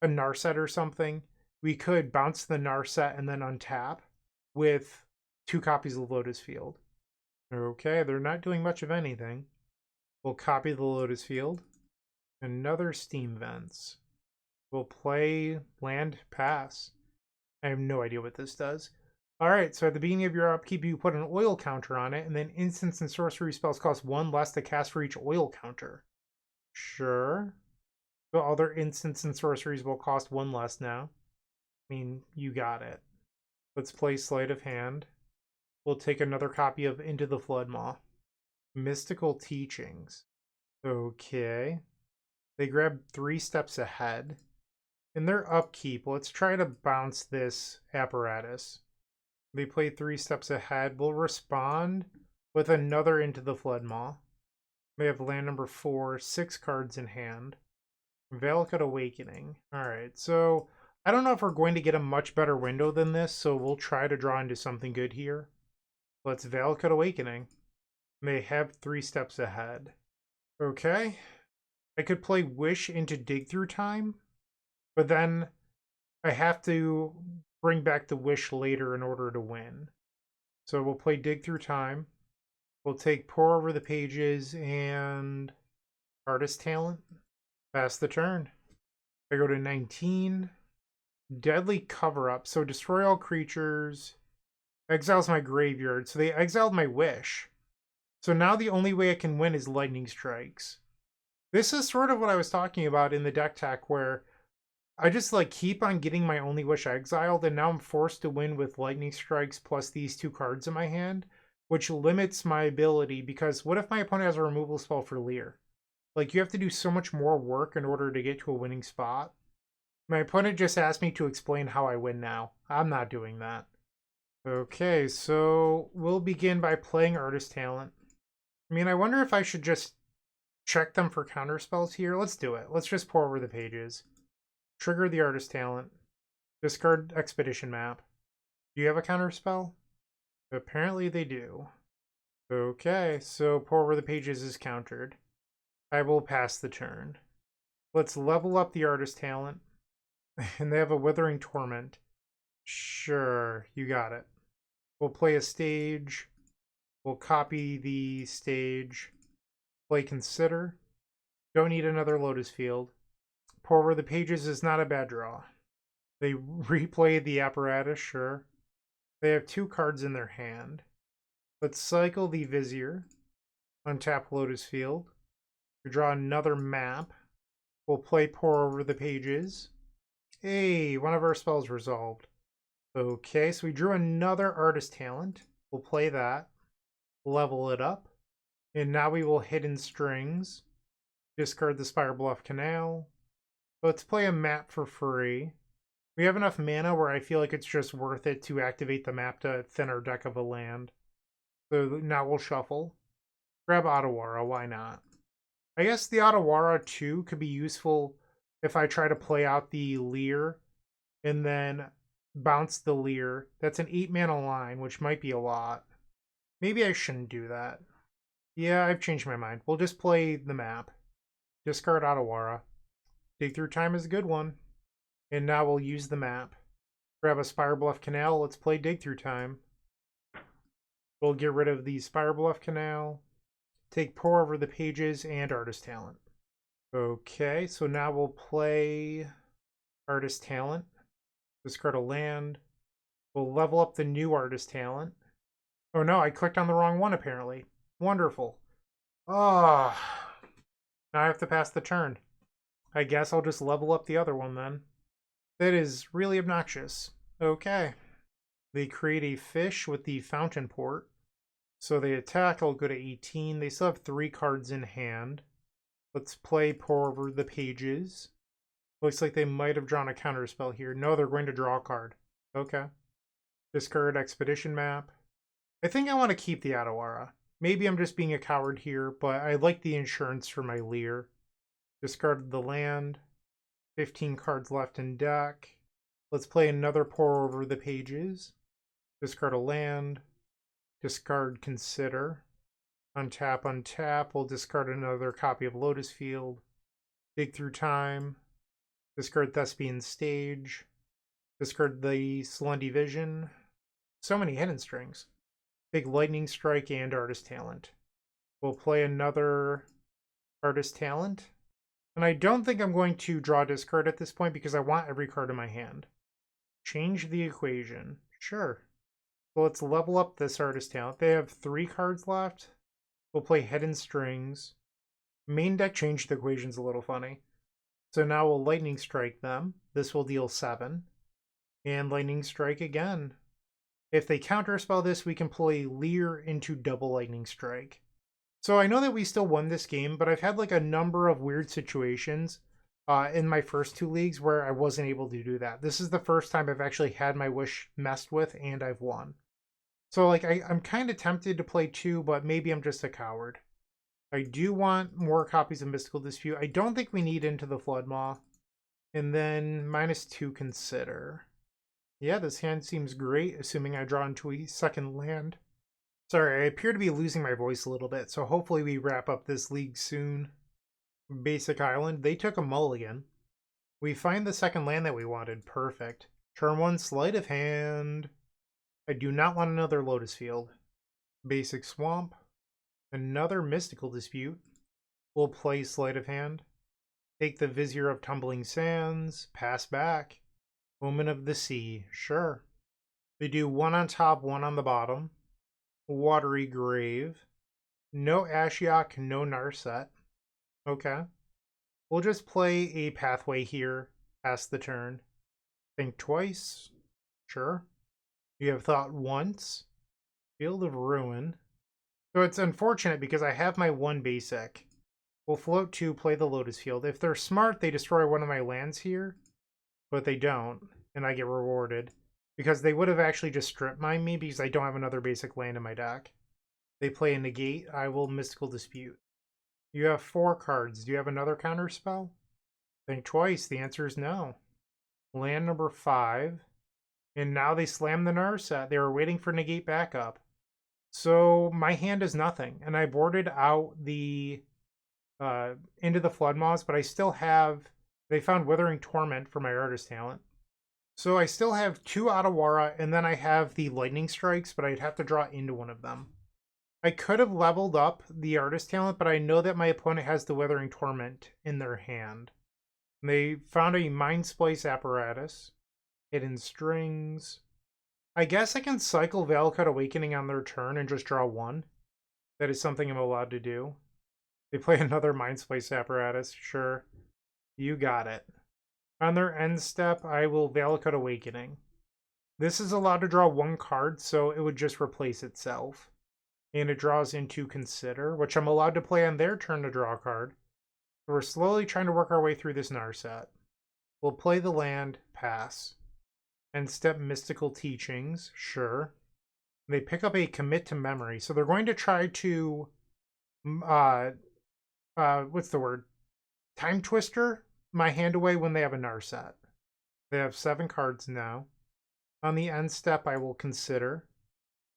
a Narset or something, we could bounce the Narset and then untap with 2 copies of Lotus Field. Okay, they're not doing much of anything. We'll copy the Lotus Field. Another Steam Vents. We'll play Land Pass. I have no idea what this does. Alright, so at the beginning of your upkeep, you put an oil counter on it, and then instants and sorcery spells cost 1 less to cast for each oil counter. Sure. The other instants and sorceries will cost 1 less now. I mean, you got it. Let's play Sleight of Hand. We'll take another copy of Into the Flood Maw. Mystical Teachings. Okay. They grab 3 steps ahead. In their upkeep, let's try to bounce this Apparatus. They play 3 steps ahead. We'll respond with another Into the Flood Maw. They have land number 4, 6 cards in hand. Valakut Awakening. Alright, so I don't know if we're going to get a much better window than this, so we'll try to draw into something good here. Let's Valakut Awakening. They have 3 steps ahead. Okay. I could play Wish into Dig Through Time, but then I have to bring back the Wish later in order to win. So we'll play Dig Through Time. We'll take Pore over the pages and Artist Talent. Pass the turn. I go to 19. Deadly Cover-Up. So destroy all creatures. Exiles my graveyard. So they exiled my Wish. So now the only way I can win is Lightning Strikes. This is sort of what I was talking about in the deck tech, where I just like keep on getting my Only Wish exiled, and now I'm forced to win with lightning strikes plus these 2 cards in my hand, which limits my ability because what if my opponent has a removal spell for Leer? Like, you have to do so much more work in order to get to a winning spot. My opponent just asked me to explain how I win now. I'm not doing that. Okay, so we'll begin by playing Artist Talent. I mean, I wonder if I should just check them for counter spells here. Let's do it. Let's just pour over the pages. Trigger the Artist Talent. Discard Expedition Map. Do you have a counter spell? Apparently they do. Okay, so pour over the pages is countered. I will pass the turn. Let's level up the Artist Talent. And they have a Withering Torment. Sure, you got it. We'll play a stage. We'll copy the stage. Play Consider. Don't need another Lotus Field. Pour over the pages is not a bad draw. They replay the apparatus, sure. They have 2 cards in their hand. Let's cycle the Vizier. Untap Lotus Field. We draw another map. We'll play Pour over the pages. Hey, one of our spells resolved. Okay, so we drew another Artist Talent. We'll play that. Level it up. And now we will Hidden Strings. Discard the Spire Bluff Canal. Let's play a map for free. We have enough mana where I feel like it's just worth it to activate the map to thin our deck of a land. So now we'll shuffle. Grab Otawara, why not? I guess the Otawara too could be useful if I try to play out the Leer and then bounce the Leer. That's an 8 mana line, which might be a lot. Maybe I shouldn't do that. Yeah, I've changed my mind. We'll just play the map. Discard Otawara. Dig Through Time is a good one. And now we'll use the map. Grab a Spire Bluff Canal. Let's play Dig Through Time. We'll get rid of the Spire Bluff Canal. Take Pour over the pages and Artist Talent. Okay, so now we'll play Artist Talent. Discard a land. We'll level up the new Artist Talent. Oh no, I clicked on the wrong one apparently. Wonderful. Ah, now I have to pass the turn. I guess I'll just level up the other one then. That is really obnoxious. Okay. They create a fish with the Fountain Port. So they attack, I'll go to 18. They still have 3 cards in hand. Let's play Pour over the pages. Looks like they might have drawn a counterspell here. No, they're going to draw a card. Okay. Discard Expedition Map. I think I want to keep the Otawara. Maybe I'm just being a coward here, but I like the insurance for my Leer. Discard the land. 15 cards left in deck. Let's play another Pour over the pages. Discard a land. Discard Consider. Untap, untap. We'll discard another copy of Lotus Field. Dig Through Time. Discard Thespian Stage. Discard the Slundi Vision. So many hidden strings. Big Lightning Strike and Artist Talent. We'll play another Artist Talent. And I don't think I'm going to draw discard at this point because I want every card in my hand. Change the equation. Sure. So let's level up this Artist Talent. They have 3 cards left. We'll play Hidden Strings. Main deck changed the equations a little funny. So now we'll Lightning Strike them. This will deal 7. And Lightning Strike again. If they counterspell this, we can play Leer into double Lightning Strike. So I know that we still won this game, but I've had like a number of weird situations in my first 2 leagues where I wasn't able to do that. This is the first time I've actually had my wish messed with and I've won. So like I'm kind of tempted to play 2, but maybe I'm just a coward. I do want more copies of Mystical Dispute. I don't think we need Into the Floodmaw. And then -2 Consider. Yeah, this hand seems great, assuming I draw into a second land. Sorry, I appear to be losing my voice a little bit, so hopefully we wrap up this league soon. Basic Island, they took a mulligan. We find the second land that we wanted, perfect. Turn 1, Sleight of Hand. I do not want another Lotus Field. Basic Swamp. Another Mystical Dispute. We'll play Sleight of Hand. Take the Vizier of Tumbling Sands. Pass back. Woman of the Sea. Sure. They do 1 on top, 1 on the bottom. Watery Grave. No Ashiok, no Narset. Okay. We'll just play a Pathway here. Pass the turn. Think twice. Sure. You have thought once. Field of Ruin. So it's unfortunate because I have my 1 basic. We'll float 2, play the Lotus Field. If they're smart, they destroy one of my lands here. But they don't, and I get rewarded. Because they would have actually just strip mined me because I don't have another basic land in my deck. They play a negate, I will Mystical Dispute. You have 4 cards. Do you have another counter spell? Think twice. The answer is no. Land number 5. And now they slam the Narset. They were waiting for negate backup. So my hand is nothing. And I boarded out the into the Floodmaws, but I still have... They found Withering Torment for my Artist Talent. So I still have 2 Otawara, and then I have the Lightning Strikes, but I'd have to draw into one of them. I could have leveled up the Artist Talent, but I know that my opponent has the Withering Torment in their hand. And they found a Mind Splice Apparatus, Hidden Strings. I guess I can cycle Valakut Awakening on their turn and just draw 1. That is something I'm allowed to do. They play another Mind Splice Apparatus, sure. You got it. On their end step, I will Valakut Awakening. This is allowed to draw 1 card, so it would just replace itself. And it draws into Consider, which I'm allowed to play on their turn to draw a card. So we're slowly trying to work our way through this Narset. We'll play the land, pass. End step Mystical Teachings, sure. They pick up a Commit to Memory, so they're going to try to... what's the word? Time Twister my hand away when they have a Narset. They have 7 cards now. On the end step, I will Consider.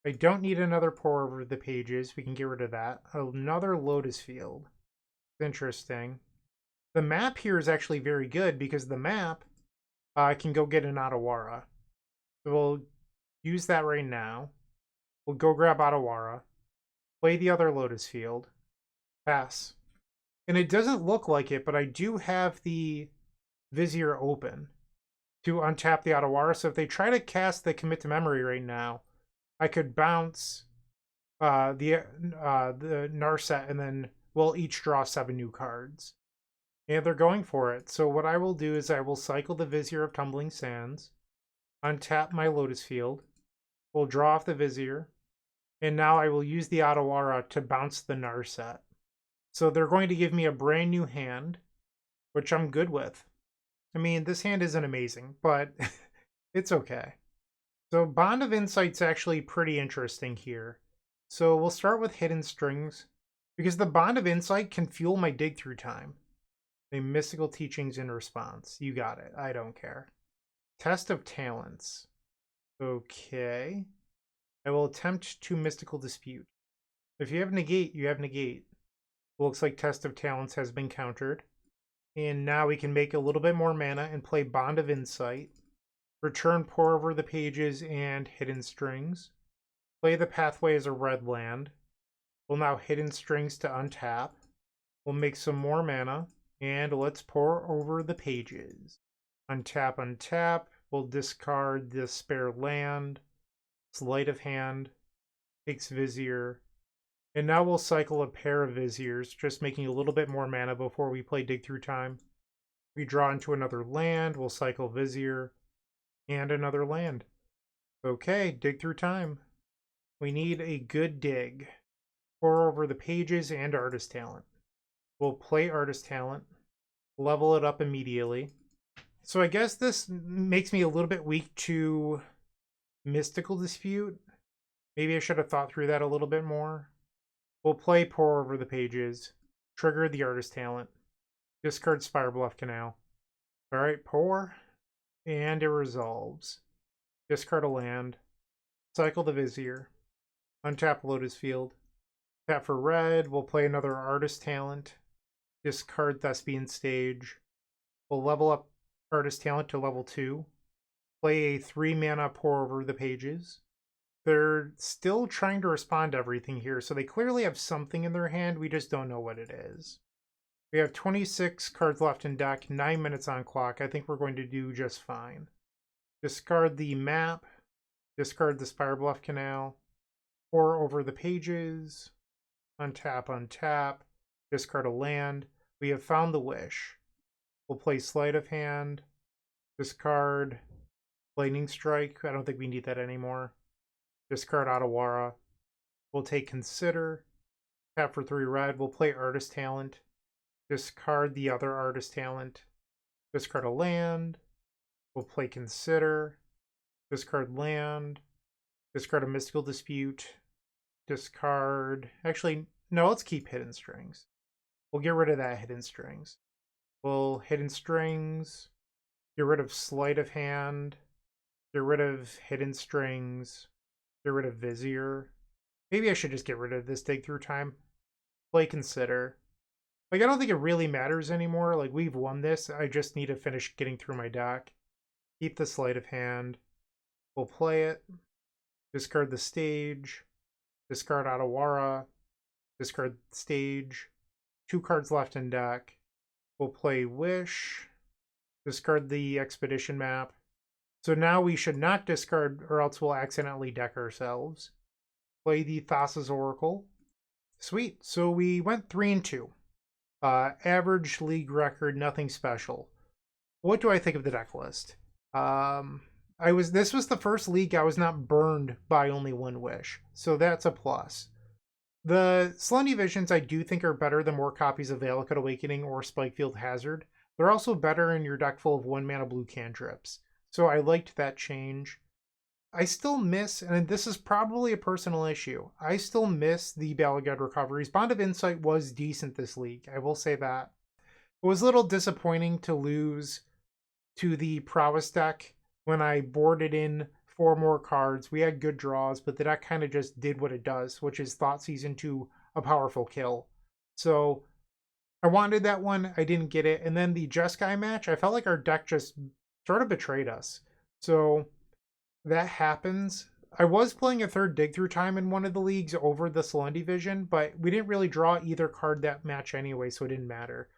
I don't need another Pore over the pages. We can get rid of that. Another Lotus Field. Interesting. The map here is actually very good because the map, I can go get an Otawara. So we'll use that right now. We'll go grab Otawara. Play the other Lotus Field. Pass. And it doesn't look like it, but I do have the Vizier open to untap the Otawara. So if they try to cast the Commit to Memory right now, I could bounce the Narset, and then we'll each draw 7 new cards. And they're going for it. So what I will do is I will cycle the Vizier of Tumbling Sands, untap my Lotus Field, we'll draw off the Vizier, and now I will use the Otawara to bounce the Narset. So they're going to give me a brand new hand, which I'm good with. I mean, this hand isn't amazing, but it's okay. So Bond of Insight's actually pretty interesting here. So we'll start with Hidden Strings, because the Bond of Insight can fuel my dig through time. A Mystical Teachings in response. You got it. I don't care. Test of Talents. Okay. I will attempt to Mystical Dispute. If you have Negate, you have Negate. Looks like Test of Talents has been countered. And now we can make a little bit more mana and play Bond of Insight. Return Pore over the pages and Hidden Strings. Play the Pathway as a red land. We'll now Hidden Strings to untap. We'll make some more mana. And let's Pore over the pages. Untap, untap. We'll discard the spare land. Sleight of Hand. Takes Vizier. And now we'll cycle a pair of Viziers, just making a little bit more mana before we play Dig Through Time. We draw into another land. We'll cycle Vizier. And another land. Okay, Dig Through Time. We need a good dig. Pore over the pages and Artist Talent. We'll play Artist Talent. Level it up immediately. So I guess this makes me a little bit weak to Mystical Dispute. Maybe I should have thought through that a little bit more. We'll play Pore over the pages. Trigger the Artist Talent. Discard Spirebluff Canal. Alright, Pore. And it resolves. Discard a land. Cycle the Vizier. Untap Lotus Field. Tap for red. We'll play another Artist Talent. Discard Thespian Stage. We'll level up Artist Talent to level 2. Play a 3-mana Pore over the pages. They're still trying to respond to everything here, so they clearly have something in their hand. We just don't know what it is. We have 26 cards left in deck, 9 minutes on clock. I think we're going to do just fine. Discard the map. Discard the Spirebluff Canal. Pore over the pages. Untap, untap. Discard a land. We have found the Wish. We'll play Sleight of Hand. Discard Lightning Strike. I don't think we need that anymore. Discard Otawara. We'll take Consider. Tap for 3 red. We'll play Artist Talent. Discard the other Artist Talent. Discard a land. We'll play Consider. Discard land. Discard a Mystical Dispute. Discard... Actually, no, let's keep Hidden Strings. We'll get rid of that Hidden Strings. We'll Hidden Strings. Get rid of Sleight of Hand. Get rid of Hidden Strings. Get rid of Vizier. Maybe I should just get rid of this Dig Through Time. Play Consider. Like, I don't think it really matters anymore. Like, we've won this. I just need to finish getting through my deck. Keep the Sleight of Hand. We'll play it. Discard the Stage. Discard Otawara. Discard Stage. 2 cards left in deck. We'll play Wish. Discard the Expedition Map. So now we should not discard, or else we'll accidentally deck ourselves. Play the Thassa's Oracle. Sweet. So we went 3-2. Average league record, nothing special. What do I think of the deck list? This was the first league I was not burned by only 1 wish. So that's a plus. The Slendy Visions I do think are better than more copies of Valakut Awakening or Spikefield Hazard. They're also better in your deck full of 1-mana blue cantrips. So I liked that change. I still miss, and this is probably a personal issue, I still miss the Balagad recoveries. Bond of Insight was decent this league, I will say that. It was a little disappointing to lose to the Prowess deck when I boarded in 4 more cards. We had good draws, but the deck kind of just did what it does, which is Thoughtseize into a powerful kill. So I wanted that one, I didn't get it. And then the Jeskai match, I felt like our deck just sort of betrayed us. So that happens. I was playing a 3rd Dig Through Time in one of the leagues over the Slendy Vision, but we didn't really draw either card that match anyway, so it didn't matter.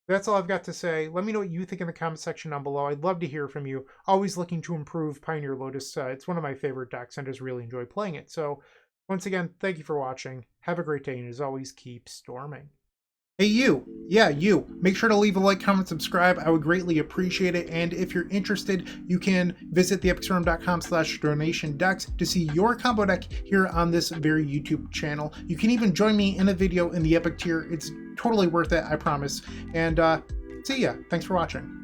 That's all I've got to say. Let me know what you think in the comment section down below. I'd love to hear from you. Always looking to improve Pioneer Lotus. It's one of my favorite decks and just really enjoy playing it. So once again, thank you for watching. Have a great day, and as always, keep storming. Hey you, yeah you, make sure to leave a like, comment, subscribe. I would greatly appreciate it. And if you're interested, you can visit theepicstorm.com/donation-decks to see your combo deck here on this very YouTube channel. You can even join me in a video in the Epic tier. It's totally worth it, I promise. And see ya. Thanks for watching.